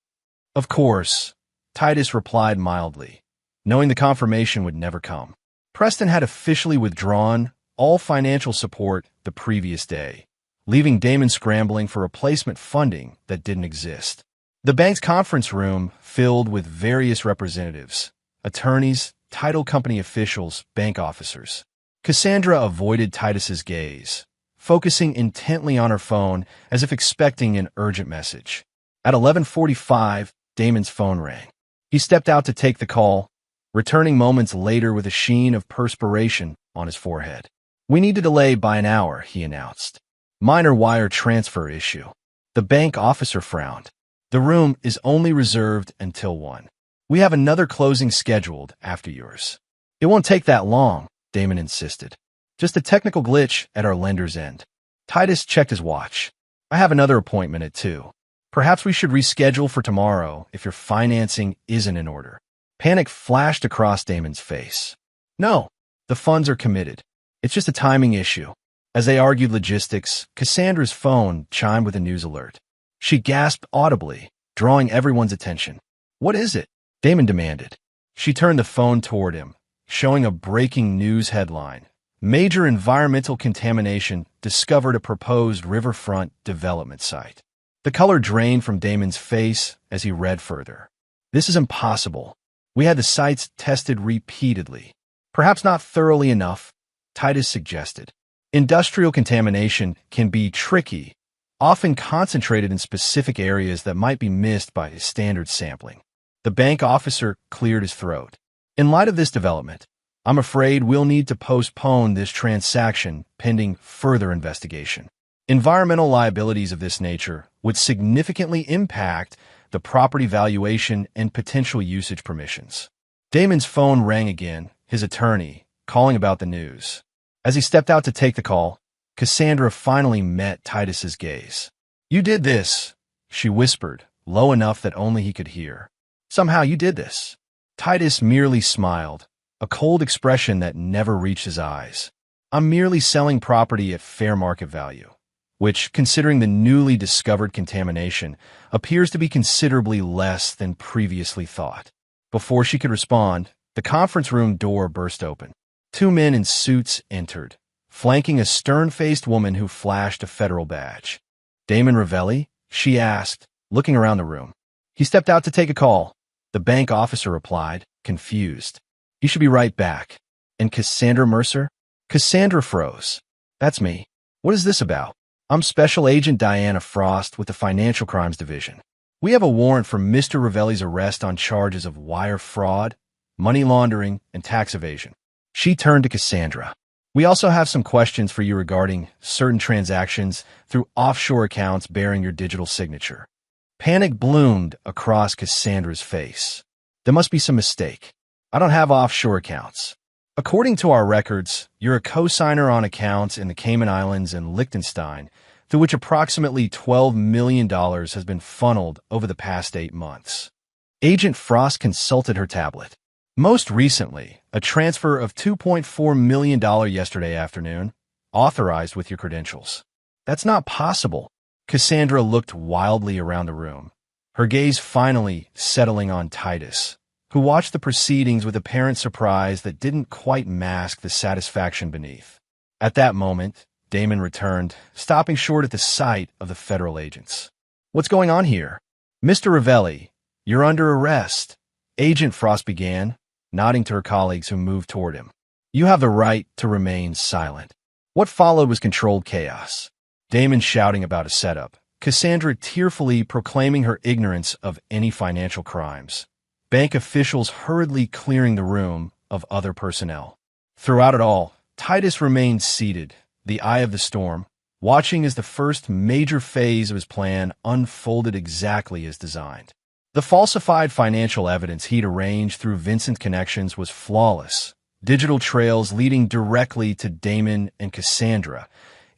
Speaker 1: Of course, Titus replied mildly, knowing the confirmation would never come. Preston had officially withdrawn all financial support the previous day, leaving Damon scrambling for replacement funding that didn't exist. The bank's conference room filled with various representatives, attorneys, title company officials, bank officers. Cassandra avoided Titus's gaze, focusing intently on her phone as if expecting an urgent message. At 11:45, Damon's phone rang. He stepped out to take the call, returning moments later with a sheen of perspiration on his forehead. We need to delay by an hour, he announced. Minor wire transfer issue. The bank officer frowned. The room is only reserved until 1. We have another closing scheduled after yours. It won't take that long, Damon insisted. Just a technical glitch at our lender's end. Titus checked his watch. I have another appointment at 2. Perhaps we should reschedule for tomorrow if your financing isn't in order. Panic flashed across Damon's face. No, the funds are committed. It's just a timing issue. As they argued logistics, Cassandra's phone chimed with a news alert. She gasped audibly, drawing everyone's attention. What is it? Damon demanded. She turned the phone toward him, showing a breaking news headline. Major environmental contamination discovered at proposed riverfront development site. The color drained from Damon's face as he read further. This is impossible. We had the sites tested repeatedly. Perhaps not thoroughly enough, Titus suggested. Industrial contamination can be tricky, often concentrated in specific areas that might be missed by standard sampling. The bank officer cleared his throat. In light of this development, I'm afraid we'll need to postpone this transaction pending further investigation. Environmental liabilities of this nature would significantly impact the property valuation and potential usage permissions. Damon's phone rang again, his attorney, calling about the news. As he stepped out to take the call, Cassandra finally met Titus's gaze. "You did this," she whispered, low enough that only he could hear. "Somehow you did this." Titus merely smiled, a cold expression that never reached his eyes. "I'm merely selling property at fair market value," which, considering the newly discovered contamination, appears to be considerably less than previously thought. Before she could respond, the conference room door burst open. Two men in suits entered, flanking a stern-faced woman who flashed a federal badge. "Damon Ravelli?" she asked, looking around the room. "He stepped out to take a call," the bank officer replied, confused. "He should be right back." "And Cassandra Mercer?" Cassandra froze. "That's me. What is this about?" "I'm Special Agent Diana Frost with the Financial Crimes Division. We have a warrant for Mr. Ravelli's arrest on charges of wire fraud, money laundering, and tax evasion." She turned to Cassandra. "We also have some questions for you regarding certain transactions through offshore accounts bearing your digital signature." Panic bloomed across Cassandra's face. "There must be some mistake. I don't have offshore accounts. According to our records, you're a co-signer on accounts in the Cayman Islands and Liechtenstein, through which approximately $12 million has been funneled over the past 8 months. Agent Frost consulted her tablet. "Most recently, a transfer of $2.4 million yesterday afternoon, authorized with your credentials." "That's not possible." Cassandra looked wildly around the room, her gaze finally settling on Titus, who watched the proceedings with apparent surprise that didn't quite mask the satisfaction beneath. At that moment, Damon returned, stopping short at the sight of the federal agents. "What's going on here?" "Mr. Ravelli, you're under arrest," Agent Frost began, nodding to her colleagues who moved toward him. "You have the right to remain silent." What followed was controlled chaos. Damon shouting about a setup, Cassandra tearfully proclaiming her ignorance of any financial crimes, bank officials hurriedly clearing the room of other personnel. Throughout it all, Titus remained seated, the eye of the storm, watching as the first major phase of his plan unfolded exactly as designed. The falsified financial evidence he'd arranged through Vincent's connections was flawless, digital trails leading directly to Damon and Cassandra,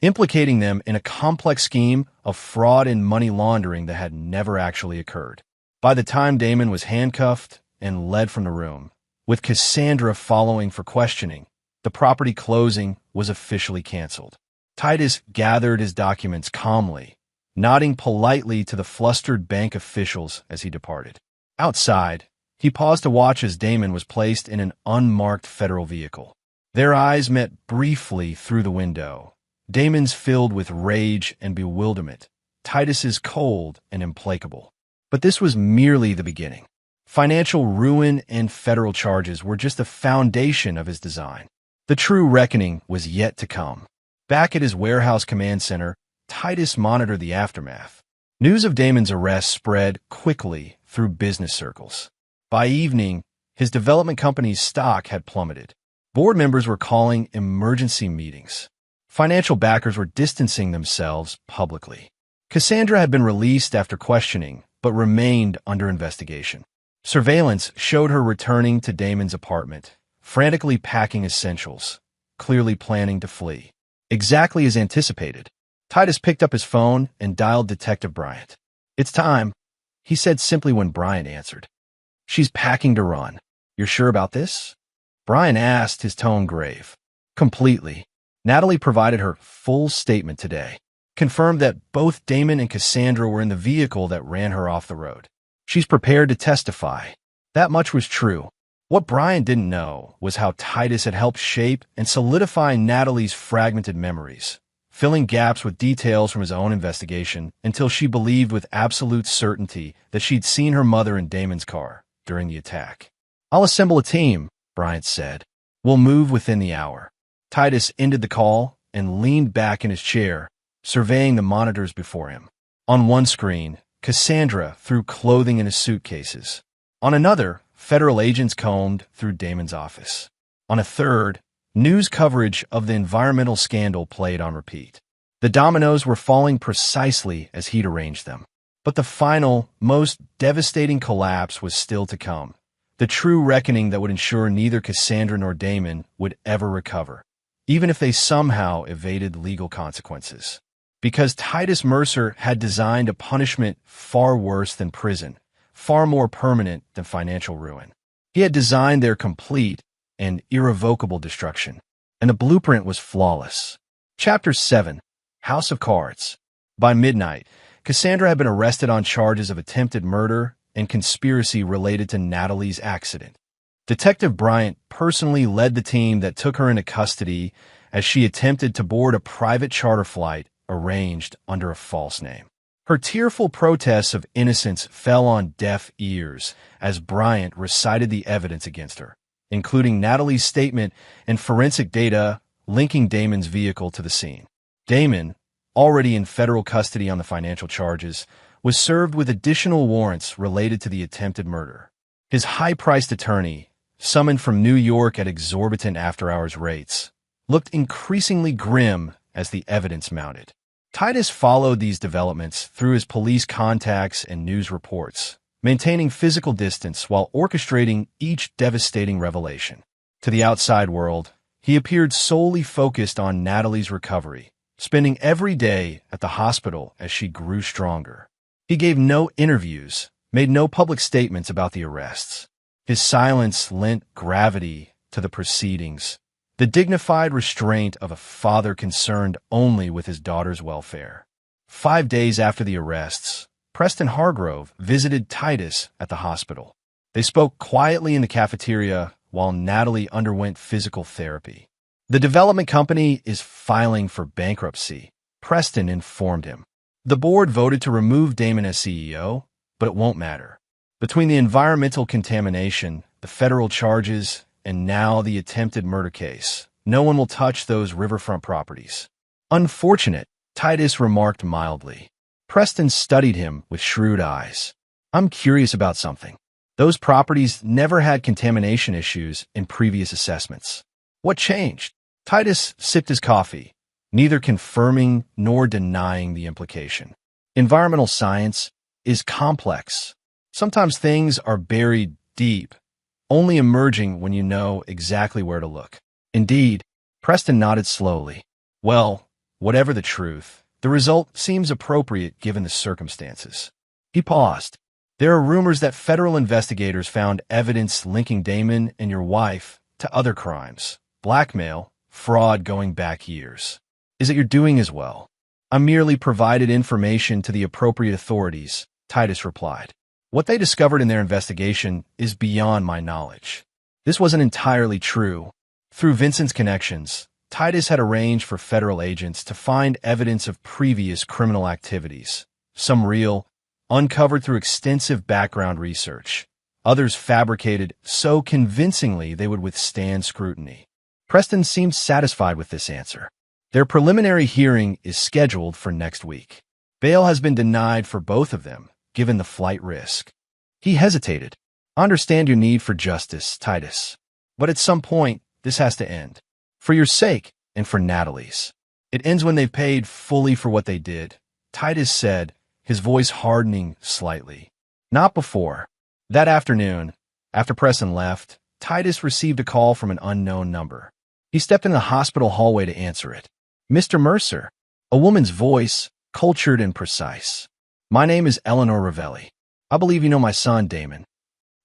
Speaker 1: implicating them in a complex scheme of fraud and money laundering that had never actually occurred. By the time Damon was handcuffed and led from the room, with Cassandra following for questioning, the property closing was officially canceled. Titus gathered his documents calmly, nodding politely to the flustered bank officials as he departed. Outside, he paused to watch as Damon was placed in an unmarked federal vehicle. Their eyes met briefly through the window, Damon's filled with rage and bewilderment, Titus's cold and implacable. But this was merely the beginning. Financial ruin and federal charges were just the foundation of his design. The true reckoning was yet to come. Back at his warehouse command center, Titus monitored the aftermath. News of Damon's arrest spread quickly through business circles. By evening, his development company's stock had plummeted. Board members were calling emergency meetings. Financial backers were distancing themselves publicly. Cassandra had been released after questioning, but remained under investigation. Surveillance showed her returning to Damon's apartment, frantically packing essentials, clearly planning to flee. Exactly as anticipated, Titus picked up his phone and dialed Detective Bryant. "It's time," he said simply when Bryant answered. "She's packing to run. You're sure about this?" Bryant asked, his tone grave. "Completely." Natalie provided her full statement today, confirmed that both Damon and Cassandra were in the vehicle that ran her off the road. She's prepared to testify. That much was true. What Bryant didn't know was how Titus had helped shape and solidify Natalie's fragmented memories, filling gaps with details from his own investigation until she believed with absolute certainty that she'd seen her mother in Damon's car during the attack. "I'll assemble a team," Bryant said. "We'll move within the hour." Titus ended the call and leaned back in his chair, surveying the monitors before him. On one screen, Cassandra threw clothing into suitcases. On another, federal agents combed through Damon's office. On a third, news coverage of the environmental scandal played on repeat. The dominoes were falling precisely as he'd arranged them. But the final, most devastating collapse was still to come. The true reckoning that would ensure neither Cassandra nor Damon would ever recover, even if they somehow evaded legal consequences. Because Titus Mercer had designed a punishment far worse than prison, far more permanent than financial ruin. He had designed their complete and irrevocable destruction, and the blueprint was flawless. Chapter 7. House of Cards. By midnight, Cassandra had been arrested on charges of attempted murder and conspiracy related to Natalie's accident. Detective Bryant personally led the team that took her into custody as she attempted to board a private charter flight arranged under a false name. Her tearful protests of innocence fell on deaf ears as Bryant recited the evidence against her, including Natalie's statement and forensic data linking Damon's vehicle to the scene. Damon, already in federal custody on the financial charges, was served with additional warrants related to the attempted murder. His high-priced attorney, summoned from New York at exorbitant after-hours rates, looked increasingly grim as the evidence mounted. Titus followed these developments through his police contacts and news reports, maintaining physical distance while orchestrating each devastating revelation. To the outside world, he appeared solely focused on Natalie's recovery, spending every day at the hospital as she grew stronger. He gave no interviews, made no public statements about the arrests. His silence lent gravity to the proceedings, the dignified restraint of a father concerned only with his daughter's welfare. 5 days after the arrests, Preston Hargrove visited Titus at the hospital. They spoke quietly in the cafeteria while Natalie underwent physical therapy. The development company is filing for bankruptcy, Preston informed him. The board voted to remove Damon as CEO, but it won't matter. Between the environmental contamination, the federal charges, and now the attempted murder case, no one will touch those riverfront properties. Unfortunate, Titus remarked mildly. Preston studied him with shrewd eyes. I'm curious about something. Those properties never had contamination issues in previous assessments. What changed? Titus sipped his coffee, neither confirming nor denying the implication. Environmental science is complex. Sometimes things are buried deep, only emerging when you know exactly where to look. Indeed, Preston nodded slowly. Well, whatever the truth, the result seems appropriate given the circumstances. He paused. There are rumors that federal investigators found evidence linking Damon and your wife to other crimes, blackmail, fraud going back years. Is it you're doing as well? I merely provided information to the appropriate authorities, Titus replied. What they discovered in their investigation is beyond my knowledge. This wasn't entirely true. Through Vincent's connections, Titus had arranged for federal agents to find evidence of previous criminal activities, some real, uncovered through extensive background research, others fabricated so convincingly they would withstand scrutiny. Preston seemed satisfied with this answer. Their preliminary hearing is scheduled for next week. Bail has been denied for both of them, given the flight risk. He hesitated. I understand your need for justice, Titus. But at some point, this has to end. For your sake, and for Natalie's. It ends when they've paid fully for what they did, Titus said, his voice hardening slightly. Not before. That afternoon, after Preston left, Titus received a call from an unknown number. He stepped in the hospital hallway to answer it. Mr. Mercer, a woman's voice, cultured and precise. My name is Eleanor Ravelli. I believe you know my son, Damon.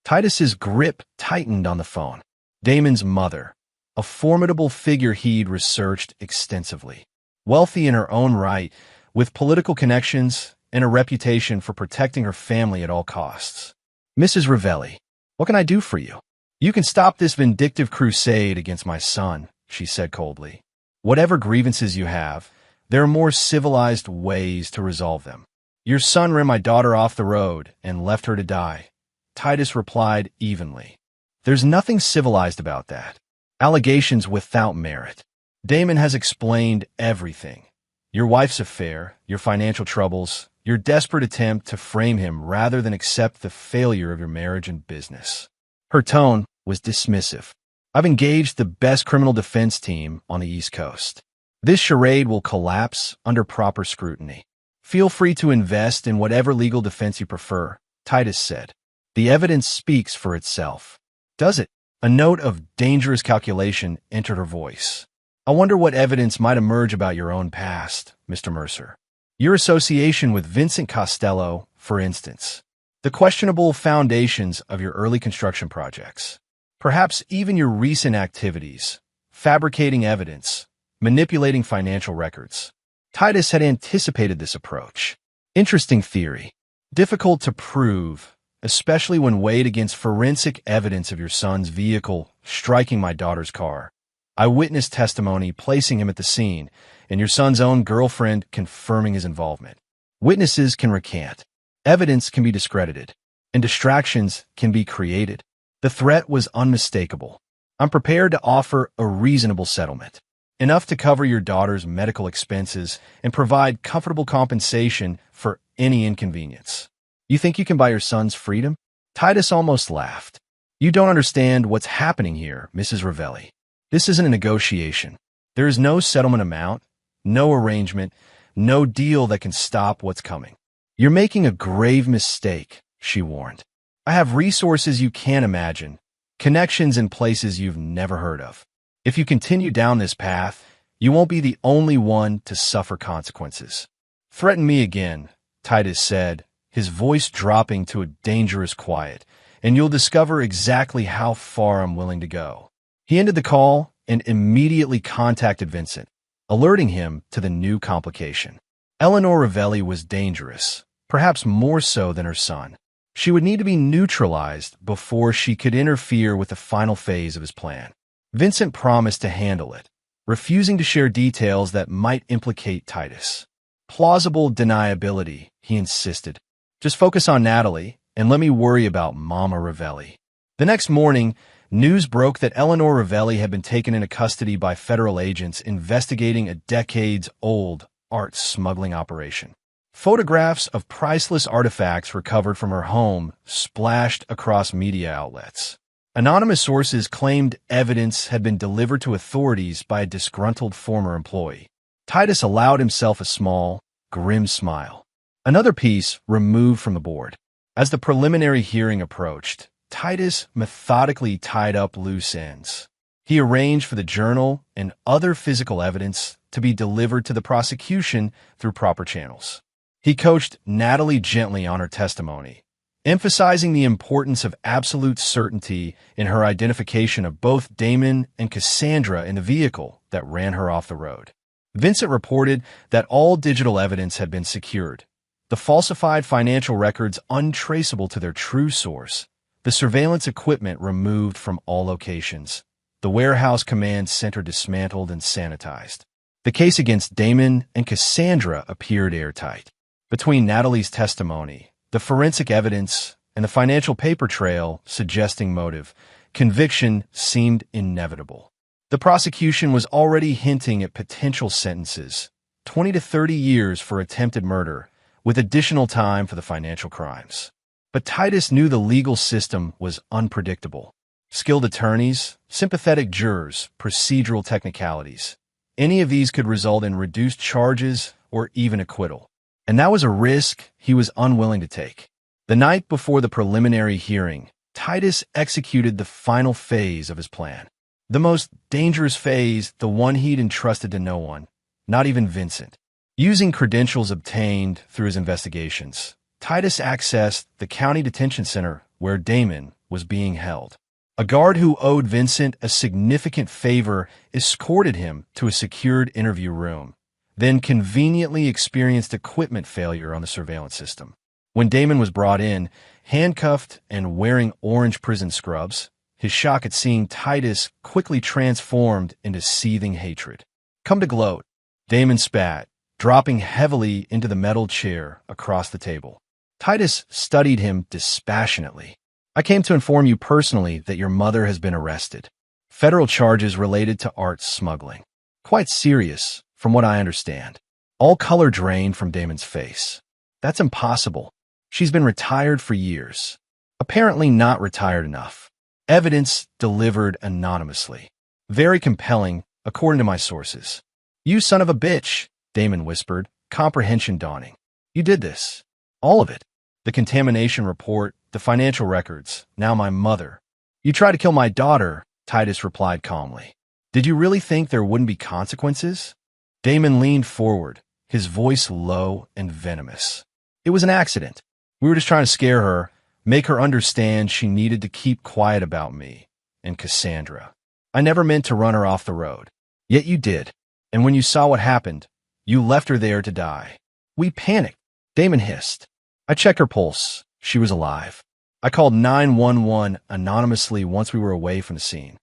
Speaker 1: Titus's grip tightened on the phone. Damon's mother, a formidable figure he'd researched extensively. Wealthy in her own right, with political connections and a reputation for protecting her family at all costs. Mrs. Ravelli, what can I do for you? You can stop this vindictive crusade against my son, she said coldly. Whatever grievances you have, there are more civilized ways to resolve them. Your son ran my daughter off the road and left her to die. Titus replied evenly. There's nothing civilized about that. Allegations without merit. Damon has explained everything. Your wife's affair, your financial troubles, your desperate attempt to frame him rather than accept the failure of your marriage and business. Her tone was dismissive. I've engaged the best criminal defense team on the East Coast. This charade will collapse under proper scrutiny. Feel free to invest in whatever legal defense you prefer, Titus said. The evidence speaks for itself. Does it? A note of dangerous calculation entered her voice. I wonder what evidence might emerge about your own past, Mr. Mercer. Your association with Vincent Costello, for instance. The questionable foundations of your early construction projects. Perhaps even your recent activities, fabricating evidence, manipulating financial records. Titus had anticipated this approach. Interesting theory. Difficult to prove, especially when weighed against forensic evidence of your son's vehicle striking my daughter's car, eyewitness testimony placing him at the scene, and your son's own girlfriend confirming his involvement. Witnesses can recant. Evidence can be discredited, and distractions can be created. The threat was unmistakable. I'm prepared to offer a reasonable settlement, enough to cover your daughter's medical expenses and provide comfortable compensation for any inconvenience. You think you can buy your son's freedom? Titus almost laughed. You don't understand what's happening here, Mrs. Ravelli. This isn't a negotiation. There is no settlement amount, no arrangement, no deal that can stop what's coming. You're making a grave mistake, she warned. I have resources you can't imagine, connections in places you've never heard of. If you continue down this path, you won't be the only one to suffer consequences. Threaten me again, Titus said, his voice dropping to a dangerous quiet, and you'll discover exactly how far I'm willing to go. He ended the call and immediately contacted Vincent, alerting him to the new complication. Eleanor Ravelli was dangerous, perhaps more so than her son. She would need to be neutralized before she could interfere with the final phase of his plan. Vincent promised to handle it, refusing to share details that might implicate Titus. Plausible deniability, he insisted. Just focus on Natalie, and let me worry about Mama Ravelli. The next morning, news broke that Eleanor Ravelli had been taken into custody by federal agents investigating a decades-old art smuggling operation. Photographs of priceless artifacts recovered from her home splashed across media outlets. Anonymous sources claimed evidence had been delivered to authorities by a disgruntled former employee. Titus allowed himself a small, grim smile. Another piece removed from the board. As the preliminary hearing approached, Titus methodically tied up loose ends. He arranged for the journal and other physical evidence to be delivered to the prosecution through proper channels. He coached Natalie gently on her testimony, emphasizing the importance of absolute certainty in her identification of both Damon and Cassandra in the vehicle that ran her off the road. Vincent reported that all digital evidence had been secured, the falsified financial records untraceable to their true source, the surveillance equipment removed from all locations, the warehouse command center dismantled and sanitized. The case against Damon and Cassandra appeared airtight. Between Natalie's testimony, the forensic evidence, and the financial paper trail suggesting motive, conviction seemed inevitable. The prosecution was already hinting at potential sentences, 20 to 30 years for attempted murder, with additional time for the financial crimes. But Titus knew the legal system was unpredictable. Skilled attorneys, sympathetic jurors, procedural technicalities. Any of these could result in reduced charges or even acquittal. And that was a risk he was unwilling to take. The night before the preliminary hearing, Titus executed the final phase of his plan. The most dangerous phase, the one he'd entrusted to no one, not even Vincent. Using credentials obtained through his investigations, Titus accessed the county detention center where Damon was being held. A guard who owed Vincent a significant favor escorted him to a secured interview room, then conveniently experienced equipment failure on the surveillance system. When Damon was brought in, handcuffed and wearing orange prison scrubs, his shock at seeing Titus quickly transformed into seething hatred. "Come to gloat," Damon spat, dropping heavily into the metal chair across the table. Titus studied him dispassionately. "I came to inform you personally that your mother has been arrested. Federal charges related to art smuggling. Quite serious, from what I understand." All color drained from Damon's face. "That's impossible. She's been retired for years. Apparently not retired enough. Evidence delivered anonymously. Very compelling, according to my sources. "You son of a bitch," Damon whispered, comprehension dawning. "You did this. All of it. The contamination report, the financial records, now my mother." "You tried to kill my daughter," Titus replied calmly. "Did you really think there wouldn't be consequences?" Damon leaned forward, his voice low and venomous. "It was an accident. We were just trying to scare her, make her understand she needed to keep quiet about me and Cassandra. I never meant to run her off the road. Yet you did. And when you saw what happened, you left her there to die." "We panicked," Damon hissed. "I checked her pulse. She was alive. I called 911 anonymously once we were away from the scene."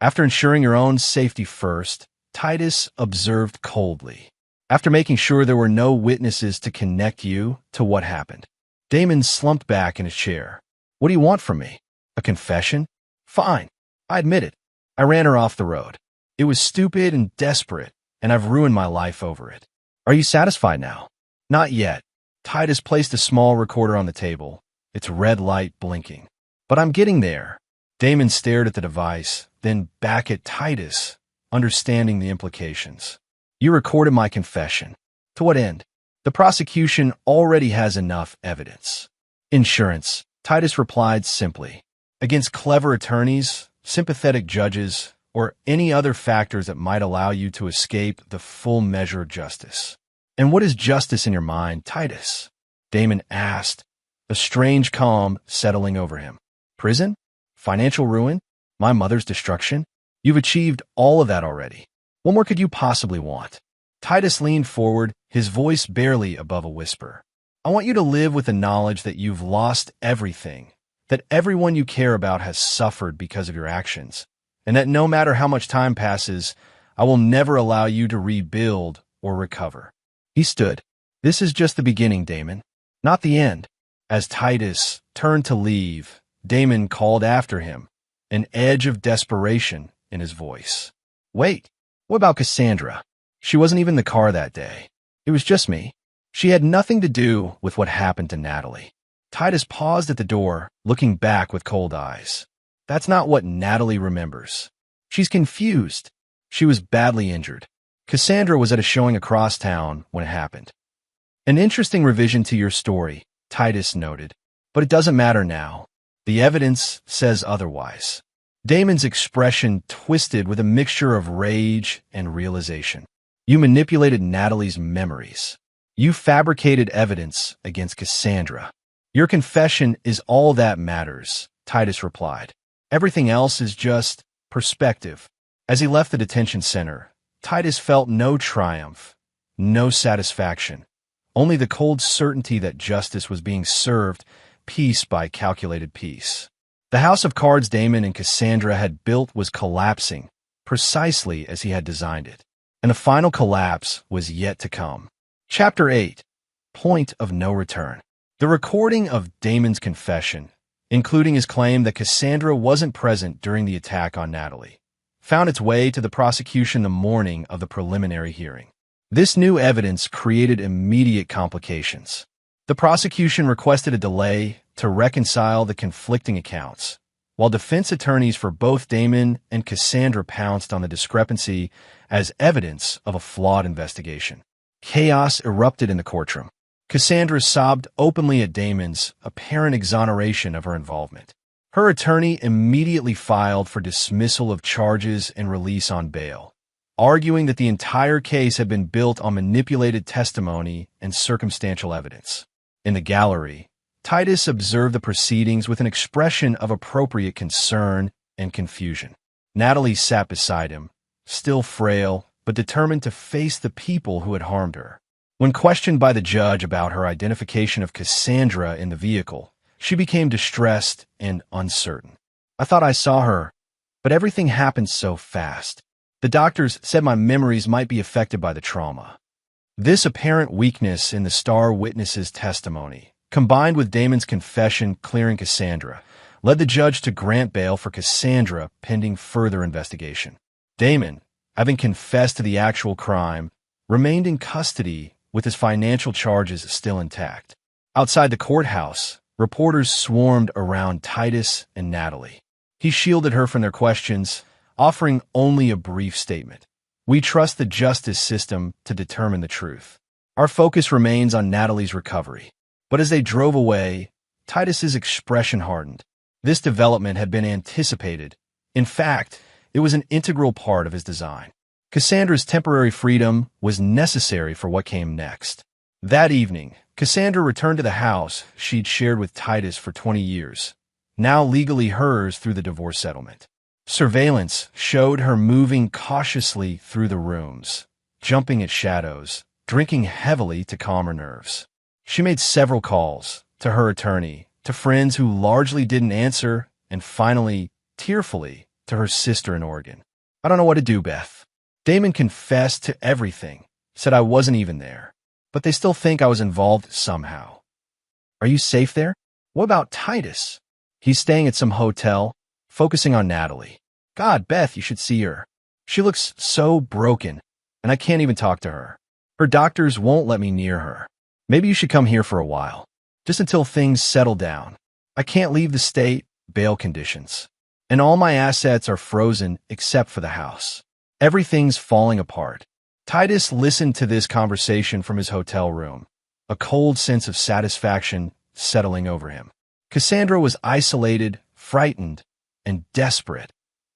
Speaker 1: "After ensuring your own safety first," Titus observed coldly. "After making sure there were no witnesses to connect you to what happened." Damon slumped back in his chair. "What do you want from me? A confession? Fine. I admit it. I ran her off the road. It was stupid and desperate, and I've ruined my life over it. Are you satisfied now?" "Not yet." Titus placed a small recorder on the table, its red light blinking. "But I'm getting there." Damon stared at the device, then back at Titus, understanding the implications. "You recorded my confession. To what end?" "The prosecution already has enough evidence." "Insurance," Titus replied simply. "Against clever attorneys, sympathetic judges, or any other factors that might allow you to escape the full measure of justice." "And what is justice in your mind, Titus?" Damon asked, a strange calm settling over him. "Prison? Financial ruin? My mother's destruction? You've achieved all of that already. What more could you possibly want?" Titus leaned forward, his voice barely above a whisper. "I want you to live with the knowledge that you've lost everything, that everyone you care about has suffered because of your actions, and that no matter how much time passes, I will never allow you to rebuild or recover." He stood. "This is just the beginning, Damon, not the end." As Titus turned to leave, Damon called after him, an edge of desperation in his voice. "Wait, what about Cassandra? She wasn't even in the car that day. It was just me. She had nothing to do with what happened to Natalie." Titus paused at the door, looking back with cold eyes. "That's not what Natalie remembers. She's confused. She was badly injured. Cassandra was at a showing across town when it happened." "An interesting revision to your story," Titus noted. "But it doesn't matter now. The evidence says otherwise." Damon's expression twisted with a mixture of rage and realization. "You manipulated Natalie's memories. You fabricated evidence against Cassandra. Your confession is all that matters," Titus replied. "Everything else is just perspective." As he left the detention center, Titus felt no triumph, no satisfaction, only the cold certainty that justice was being served piece by calculated piece. The house of cards Damon and Cassandra had built was collapsing, precisely as he had designed it, and the final collapse was yet to come. Chapter 8. Point of No Return. The recording of Damon's confession, including his claim that Cassandra wasn't present during the attack on Natalie, found its way to the prosecution the morning of the preliminary hearing. This new evidence created immediate complications. The prosecution requested a delay to reconcile the conflicting accounts, while defense attorneys for both Damon and Cassandra pounced on the discrepancy as evidence of a flawed investigation. Chaos erupted in the courtroom. Cassandra sobbed openly at Damon's apparent exoneration of her involvement. Her attorney immediately filed for dismissal of charges and release on bail, arguing that the entire case had been built on manipulated testimony and circumstantial evidence. In the gallery, Titus observed the proceedings with an expression of appropriate concern and confusion. Natalie sat beside him, still frail, but determined to face the people who had harmed her. When questioned by the judge about her identification of Cassandra in the vehicle, she became distressed and uncertain. "I thought I saw her, but everything happened so fast. The doctors said my memories might be affected by the trauma." This apparent weakness in the star witness's testimony, combined with Damon's confession clearing Cassandra, led the judge to grant bail for Cassandra pending further investigation. Damon, having confessed to the actual crime, remained in custody with his financial charges still intact. Outside the courthouse, reporters swarmed around Titus and Natalie. He shielded her from their questions, offering only a brief statement. We trust the justice system to determine the truth. Our focus remains on Natalie's recovery. But as they drove away, Titus's expression hardened. This development had been anticipated. In fact, it was an integral part of his design. Cassandra's temporary freedom was necessary for what came next. That evening, Cassandra returned to the house she'd shared with Titus for 20 years, now legally hers through the divorce settlement. Surveillance showed her moving cautiously through the rooms, jumping at shadows, drinking heavily to calm her nerves. She made several calls to her attorney, to friends who largely didn't answer, and finally, tearfully, to her sister in Oregon. "I don't know what to do, Beth. Damon confessed to everything, said I wasn't even there, but they still think I was involved somehow. Are you safe there? What about Titus? He's staying at some hotel, focusing on Natalie. God, Beth, you should see her. She looks so broken, and I can't even talk to her. Her doctors won't let me near her. Maybe you should come here for a while, just until things settle down. I can't leave the state, bail conditions. And all my assets are frozen except for the house. Everything's falling apart." Titus listened to this conversation from his hotel room, a cold sense of satisfaction settling over him. Cassandra was isolated, frightened, and desperate,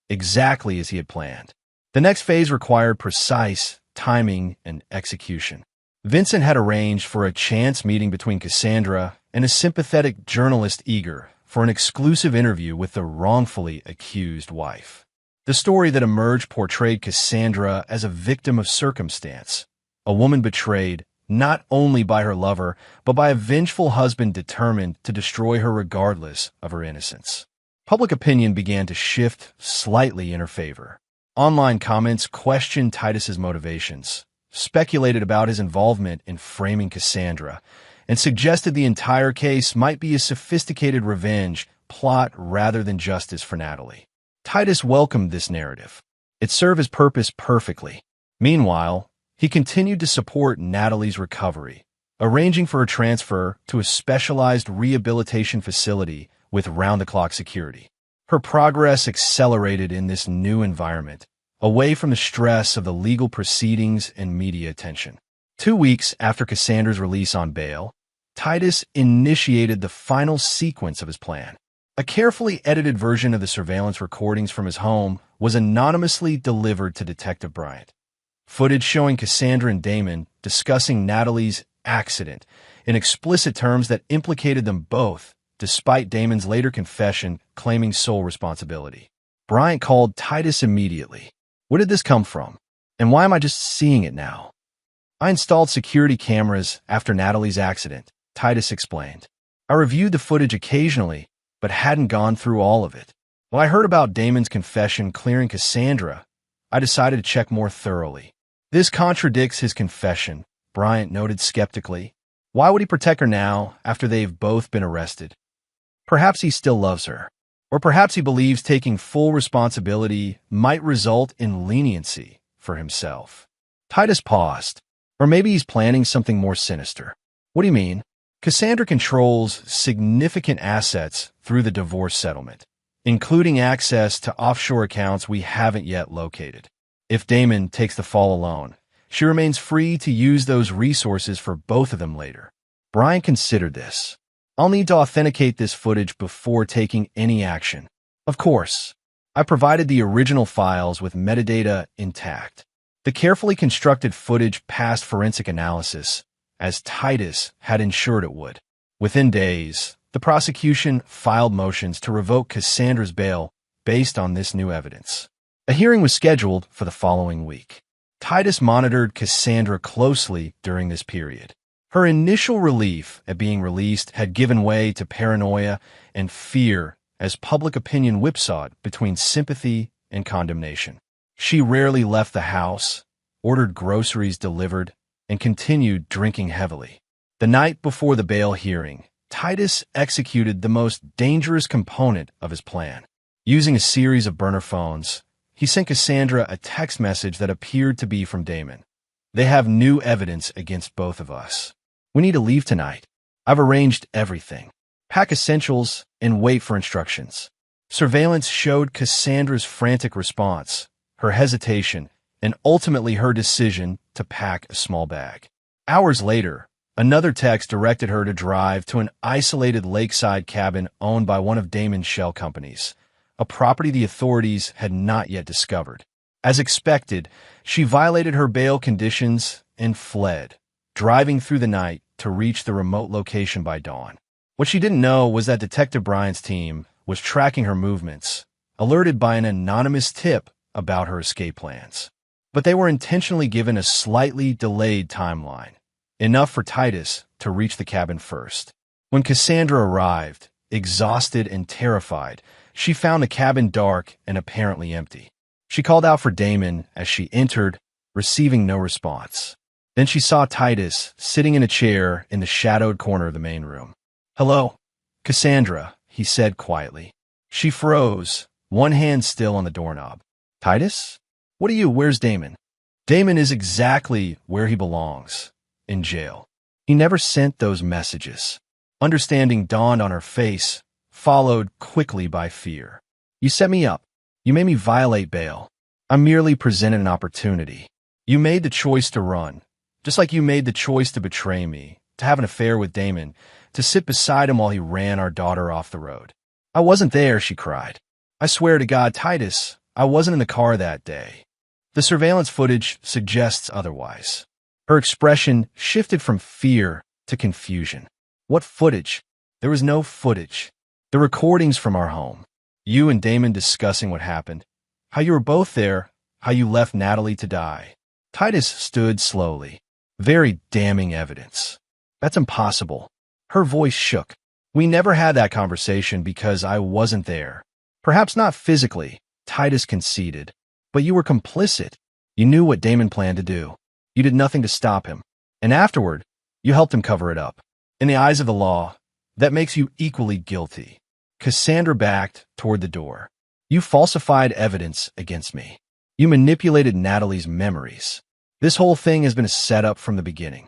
Speaker 1: exactly as he had planned. The next phase required precise timing and execution. Vincent had arranged for a chance meeting between Cassandra and a sympathetic journalist eager for an exclusive interview with the wrongfully accused wife. The story that emerged portrayed Cassandra as a victim of circumstance, a woman betrayed not only by her lover, but by a vengeful husband determined to destroy her regardless of her innocence. Public opinion began to shift slightly in her favor. Online comments questioned Titus's motivations, speculated about his involvement in framing Cassandra, and suggested the entire case might be a sophisticated revenge plot rather than justice for Natalie. Titus welcomed this narrative. It served his purpose perfectly. Meanwhile, he continued to support Natalie's recovery, arranging for her transfer to a specialized rehabilitation facility with round-the-clock security. Her progress accelerated in this new environment, away from the stress of the legal proceedings and media attention. 2 weeks after Cassandra's release on bail, Titus initiated the final sequence of his plan. A carefully edited version of the surveillance recordings from his home was anonymously delivered to Detective Bryant. Footage showing Cassandra and Damon discussing Natalie's accident in explicit terms that implicated them both, despite Damon's later confession claiming sole responsibility. Bryant called Titus immediately. "Where did this come from? And why am I just seeing it now?" "I installed security cameras after Natalie's accident," Titus explained. "I reviewed the footage occasionally, but hadn't gone through all of it. When I heard about Damon's confession clearing Cassandra, I decided to check more thoroughly." "This contradicts his confession," Bryant noted skeptically. "Why would he protect her now after they've both been arrested? Perhaps he still loves her. Or perhaps he believes taking full responsibility might result in leniency for himself." Titus paused. "Or maybe he's planning something more sinister." "What do you mean?" "Cassandra controls significant assets through the divorce settlement, including access to offshore accounts we haven't yet located. If Damon takes the fall alone, she remains free to use those resources for both of them later." Bryant considered this. "I'll need to authenticate this footage before taking any action." "Of course. I provided the original files with metadata intact. The carefully constructed footage passed forensic analysis, as Titus had ensured it would. Within days, the prosecution filed motions to revoke Cassandra's bail based on this new evidence. A hearing was scheduled for the following week. Titus monitored Cassandra closely during this period. Her initial relief at being released had given way to paranoia and fear as public opinion whipsawed between sympathy and condemnation. She rarely left the house, ordered groceries delivered, and continued drinking heavily. The night before the bail hearing, Titus executed the most dangerous component of his plan. Using a series of burner phones, he sent Cassandra a text message that appeared to be from Damon. "They have new evidence against both of us. We need to leave tonight. I've arranged everything. Pack essentials and wait for instructions." Surveillance showed Cassandra's frantic response, her hesitation, and ultimately her decision to pack a small bag. Hours later, another text directed her to drive to an isolated lakeside cabin owned by one of Damon's shell companies, a property the authorities had not yet discovered. As expected, she violated her bail conditions and fled, driving through the night to reach the remote location by dawn. What she didn't know was that Detective Bryant's team was tracking her movements, alerted by an anonymous tip about her escape plans. But they were intentionally given a slightly delayed timeline, enough for Titus to reach the cabin first. When Cassandra arrived, exhausted and terrified, she found the cabin dark and apparently empty. She called out for Damon as she entered, receiving no response. Then she saw Titus sitting in a chair in the shadowed corner of the main room. "Hello, Cassandra," he said quietly. She froze, one hand still on the doorknob. "Titus? Where's Damon?" "Damon is exactly where he belongs, in jail. He never sent those messages." Understanding dawned on her face, followed quickly by fear. "You set me up. You made me violate bail. I merely presented an opportunity. You made the choice to run, just like you made the choice to betray me, to have an affair with Damon, to sit beside him while he ran our daughter off the road." "I wasn't there," she cried. "I swear to God, Titus, I wasn't in the car that day." The surveillance footage suggests otherwise. Her expression shifted from fear to confusion. "What footage?" "There was no footage. The recordings from our home. You and Damon discussing what happened. How you were both there, how you left Natalie to die." Titus stood slowly. "Very damning evidence." "That's impossible." Her voice shook. "We never had that conversation because I wasn't there." "Perhaps not physically," Titus conceded, "but you were complicit. You knew what Damon planned to do. You did nothing to stop him. And afterward, you helped him cover it up. In the eyes of the law, that makes you equally guilty." Cassandra backed toward the door. "You falsified evidence against me. You manipulated Natalie's memories. This whole thing has been a setup from the beginning.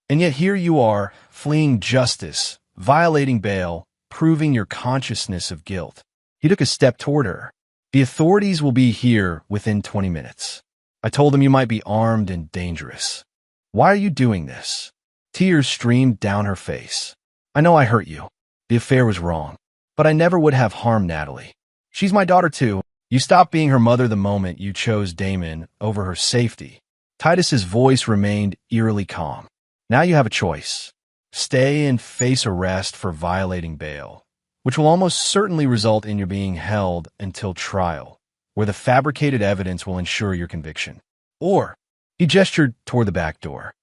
Speaker 1: And yet here you are, fleeing justice, violating bail, proving your consciousness of guilt." He took a step toward her. "The authorities will be here within 20 minutes. I told them you might be armed and dangerous. Why are you doing this?" Tears streamed down her face. "I know I hurt you. The affair was wrong. But I never would have harmed Natalie. She's my daughter too. You stopped being her mother the moment you chose Damon over her safety." Titus's voice remained eerily calm. "Now you have a choice. Stay and face arrest for violating bail, which will almost certainly result in your being held until trial, where the fabricated evidence will ensure your conviction. Or," he gestured toward the back door,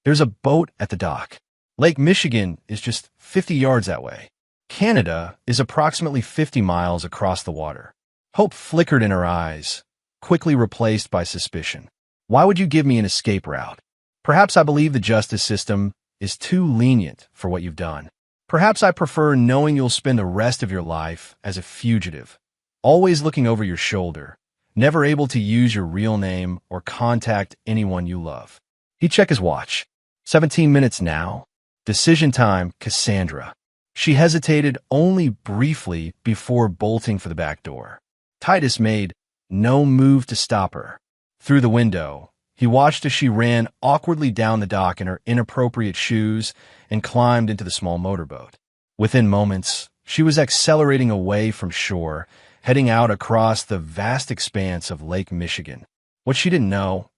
Speaker 1: "there's a boat at the dock. Lake Michigan is just 50 yards that way. Canada is approximately 50 miles across the water." Hope flickered in her eyes, quickly replaced by suspicion. "Why would you give me an escape route? Perhaps I believe the justice system is too lenient for what you've done. Perhaps I prefer knowing you'll spend the rest of your life as a fugitive, always looking over your shoulder, never able to use your real name or contact anyone you love." He checked his watch. 17 minutes now. Decision time, Cassandra. She hesitated only briefly before bolting for the back door. Titus made no move to stop her. Through the window, he watched as she ran awkwardly down the dock in her inappropriate shoes and climbed into the small motorboat. Within moments, she was accelerating away from shore, heading out across the vast expanse of Lake Michigan. What she didn't know,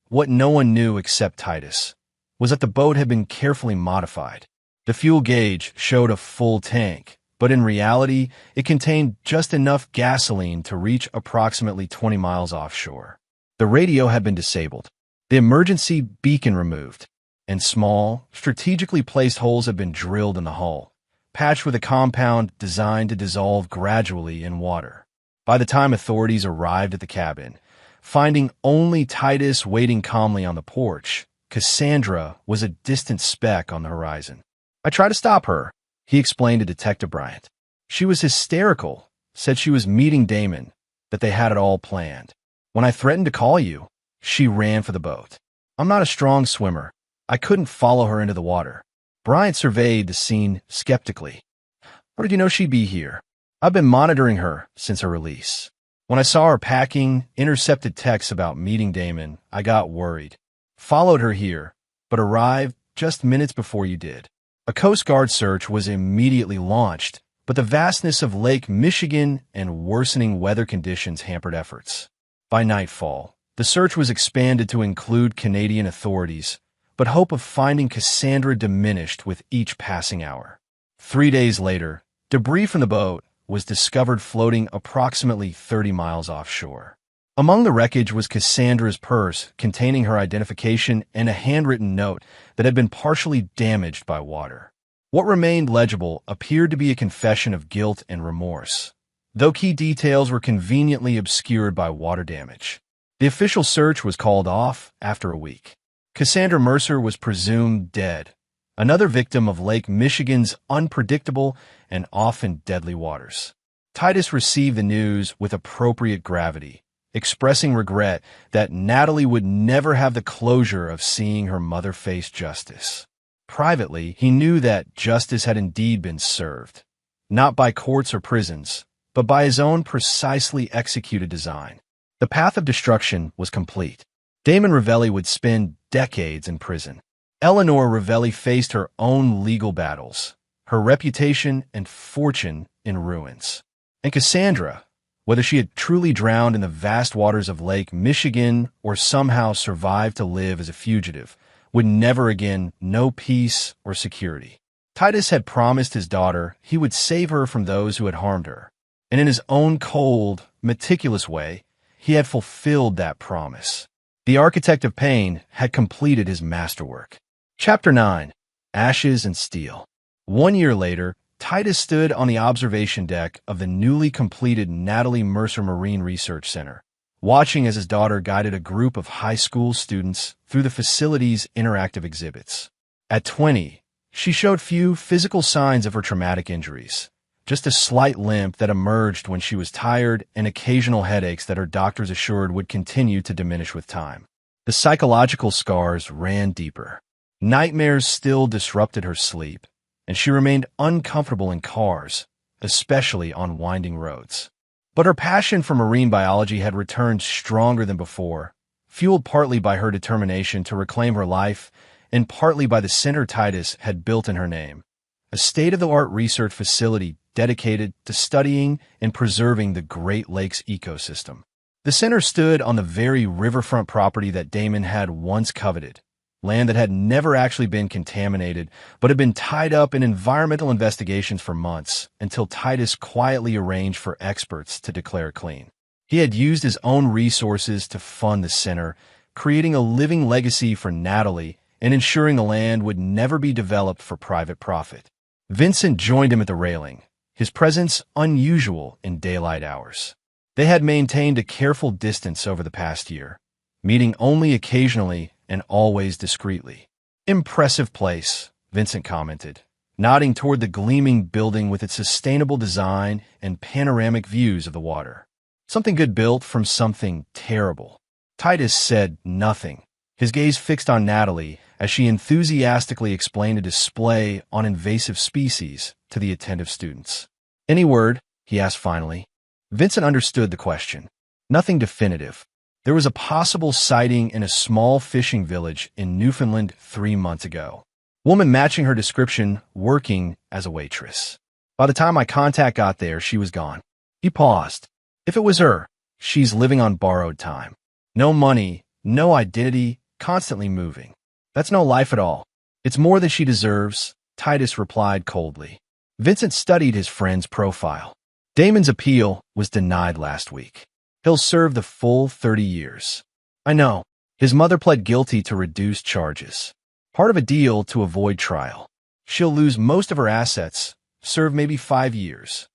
Speaker 1: what no one knew except Titus, was that the boat had been carefully modified. The fuel gauge showed a full tank, but in reality, it contained just enough gasoline to reach approximately 20 miles offshore. The radio had been disabled, the emergency beacon removed, and small, strategically placed holes had been drilled in the hull, patched with a compound designed to dissolve gradually in water. By the time authorities arrived at the cabin, finding only Titus waiting calmly on the porch, Cassandra was a distant speck on the horizon. "I tried to stop her," he explained to Detective Bryant. "She was hysterical, said she was meeting Damon, that they had it all planned. When I threatened to call you, she ran for the boat. I'm not a strong swimmer. I couldn't follow her into the water." Bryant surveyed the scene skeptically. "How did you know she'd be here?" "I've been monitoring her since her release. When I saw her packing intercepted texts about meeting Damon, I got worried. Followed her here, but arrived just minutes before you did. A Coast Guard search was immediately launched, but the vastness of Lake Michigan and worsening weather conditions hampered efforts. By nightfall, the search was expanded to include Canadian authorities, but hope of finding Cassandra diminished with each passing hour. 3 days later, debris from the boat was discovered floating approximately 30 miles offshore. Among the wreckage was Cassandra's purse containing her identification and a handwritten note that had been partially damaged by water. What remained legible appeared to be a confession of guilt and remorse, though key details were conveniently obscured by water damage. The official search was called off after a week. Cassandra Mercer was presumed dead, another victim of Lake Michigan's unpredictable and often deadly waters. Titus received the news with appropriate gravity, expressing regret that Natalie would never have the closure of seeing her mother face justice. Privately, he knew that justice had indeed been served, not by courts or prisons, but by his own precisely executed design. The path of destruction was complete. Damon Ravelli would spend decades in prison. Eleanor Ravelli faced her own legal battles, her reputation and fortune in ruins. And Cassandra, whether she had truly drowned in the vast waters of Lake Michigan or somehow survived to live as a fugitive, would never again know peace or security. Titus had promised his daughter he would save her from those who had harmed her, and in his own cold, meticulous way, he had fulfilled that promise. The architect of pain had completed his masterwork. Chapter 9. Ashes and Steel. 1 year later, Titus stood on the observation deck of the newly completed Natalie Mercer Marine Research Center, watching as his daughter guided a group of high school students through the facility's interactive exhibits. At 20, she showed few physical signs of her traumatic injuries, just a slight limp that emerged when she was tired and occasional headaches that her doctors assured would continue to diminish with time. The psychological scars ran deeper. Nightmares still disrupted her sleep, and she remained uncomfortable in cars, especially on winding roads. But her passion for marine biology had returned stronger than before, fueled partly by her determination to reclaim her life and partly by the center Titus had built in her name, a state-of-the-art research facility dedicated to studying and preserving the Great Lakes ecosystem. The center stood on the very riverfront property that Damon had once coveted, land that had never actually been contaminated, but had been tied up in environmental investigations for months until Titus quietly arranged for experts to declare it clean. He had used his own resources to fund the center, creating a living legacy for Natalie and ensuring the land would never be developed for private profit. Vincent joined him at the railing, his presence unusual in daylight hours. They had maintained a careful distance over the past year, meeting only occasionally and always discreetly. "Impressive place," Vincent commented, nodding toward the gleaming building with its sustainable design and panoramic views of the water. "Something good built from something terrible." Titus said nothing, his gaze fixed on Natalie as she enthusiastically explained a display on invasive species to the attentive students. "Any word?" he asked finally. Vincent understood the question. Nothing definitive. There was a possible sighting in a small fishing village in Newfoundland 3 months ago. Woman matching her description, working as a waitress. By the time my contact got there, she was gone. He paused. If it was her, she's living on borrowed time. No money, no identity, constantly moving. That's no life at all. It's more than she deserves, Titus replied coldly. Vincent studied his friend's profile. Damon's appeal was denied last week. He'll serve the full 30 years. I know. His mother pled guilty to reduced charges. Part of a deal to avoid trial. She'll lose most of her assets, serve maybe 5 years.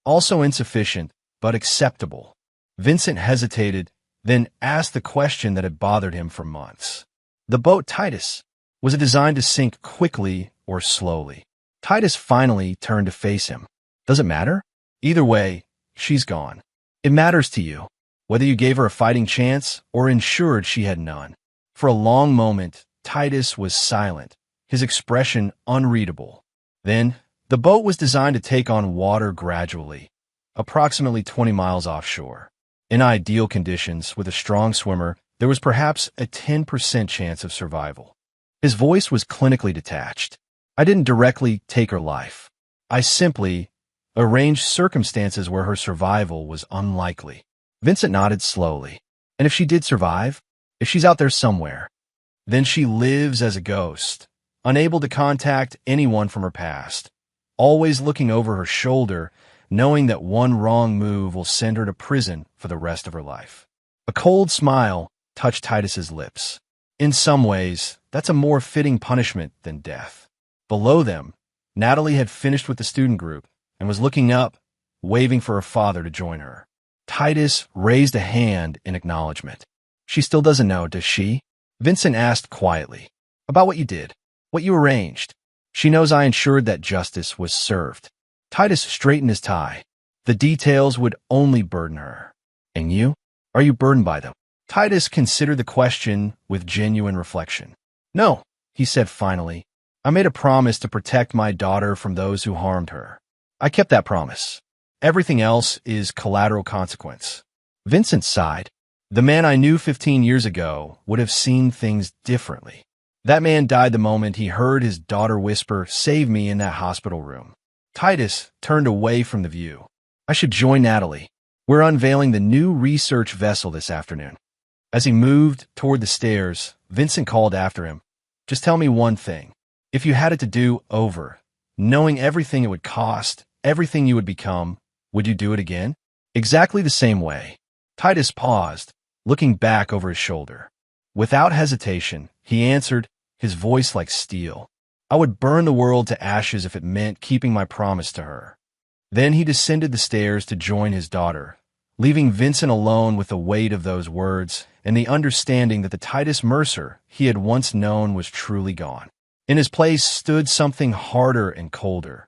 Speaker 1: Also insufficient, but acceptable. Vincent hesitated, then asked the question that had bothered him for months. The boat Titus, was it designed to sink quickly or slowly? Titus finally turned to face him. Does it matter? Either way, she's gone. It matters to you, whether you gave her a fighting chance or ensured she had none. For a long moment, Titus was silent, his expression unreadable. Then, the boat was designed to take on water gradually, approximately 20 miles offshore. In ideal conditions, with a strong swimmer, there was perhaps a 10% chance of survival. His voice was clinically detached. I didn't directly take her life. I simply arranged circumstances where her survival was unlikely. Vincent nodded slowly. And if she did survive, if she's out there somewhere, then she lives as a ghost, unable to contact anyone from her past, always looking over her shoulder, knowing that one wrong move will send her to prison for the rest of her life. A cold smile touched Titus's lips. In some ways, that's a more fitting punishment than death. Below them, Natalie had finished with the student group and was looking up, waving for her father to join her. Titus raised a hand in acknowledgement. She still doesn't know, does she? Vincent asked quietly. About what you did, what you arranged. She knows I ensured that justice was served. Titus straightened his tie. The details would only burden her. And you? Are you burdened by them? Titus considered the question with genuine reflection. No, he said finally. I made a promise to protect my daughter from those who harmed her. I kept that promise. Everything else is collateral consequence. Vincent sighed. The man I knew 15 years ago would have seen things differently. That man died the moment he heard his daughter whisper, "Save me," in that hospital room. Titus turned away from the view. I should join Natalie. We're unveiling the new research vessel this afternoon. As he moved toward the stairs, Vincent called after him. Just tell me one thing. If you had it to do over, knowing everything it would cost, everything you would become, would you do it again? Exactly the same way. Titus paused, looking back over his shoulder. Without hesitation, he answered, his voice like steel. I would burn the world to ashes if it meant keeping my promise to her. Then he descended the stairs to join his daughter, leaving Vincent alone with the weight of those words and the understanding that the Titus Mercer he had once known was truly gone. In his place stood something harder and colder.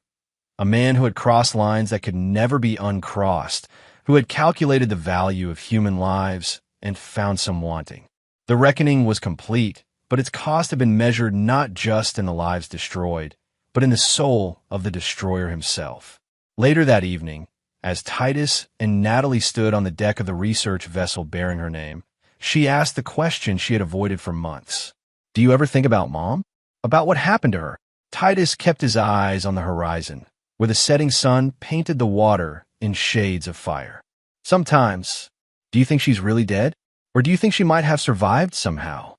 Speaker 1: A man who had crossed lines that could never be uncrossed, who had calculated the value of human lives and found some wanting. The reckoning was complete, but its cost had been measured not just in the lives destroyed, but in the soul of the destroyer himself. Later that evening, as Titus and Natalie stood on the deck of the research vessel bearing her name, she asked the question she had avoided for months. Do you ever think about Mom? About what happened to her? Titus kept his eyes on the horizon, where the setting sun painted the water in shades of fire. Sometimes. Do you think she's really dead? Or do you think she might have survived somehow?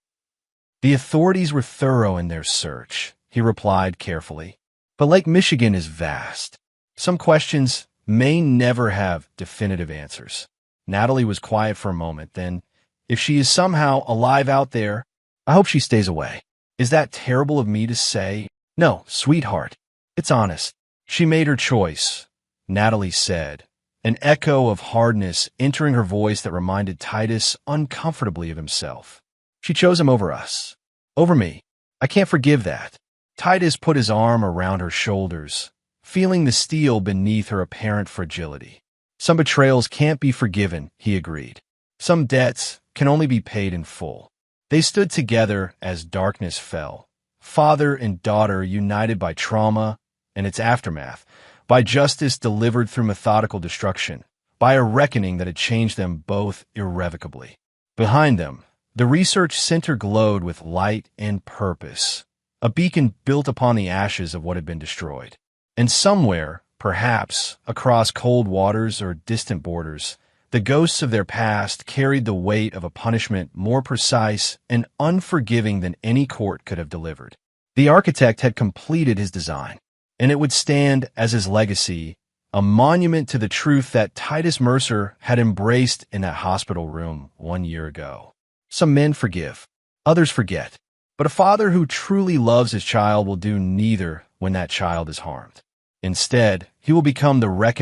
Speaker 1: The authorities were thorough in their search, he replied carefully. But Lake Michigan is vast. Some questions may never have definitive answers. Natalie was quiet for a moment, then, if she is somehow alive out there, I hope she stays away. Is that terrible of me to say? No, sweetheart. It's honest. She made her choice, Natalie said, an echo of hardness entering her voice that reminded Titus uncomfortably of himself. She chose him over us. Over me. I can't forgive that. Titus put his arm around her shoulders, feeling the steel beneath her apparent fragility. Some betrayals can't be forgiven, he agreed. Some debts can only be paid in full. They stood together as darkness fell, father and daughter united by trauma and its aftermath, by justice delivered through methodical destruction, by a reckoning that had changed them both irrevocably. Behind them, the research center glowed with light and purpose, a beacon built upon the ashes of what had been destroyed. And somewhere, perhaps across cold waters or distant borders, the ghosts of their past carried the weight of a punishment more precise and unforgiving than any court could have delivered. The architect had completed his design, and it would stand as his legacy, a monument to the truth that Titus Mercer had embraced in that hospital room 1 year ago. Some men forgive, others forget, but a father who truly loves his child will do neither when that child is harmed. Instead, he will become the reckoning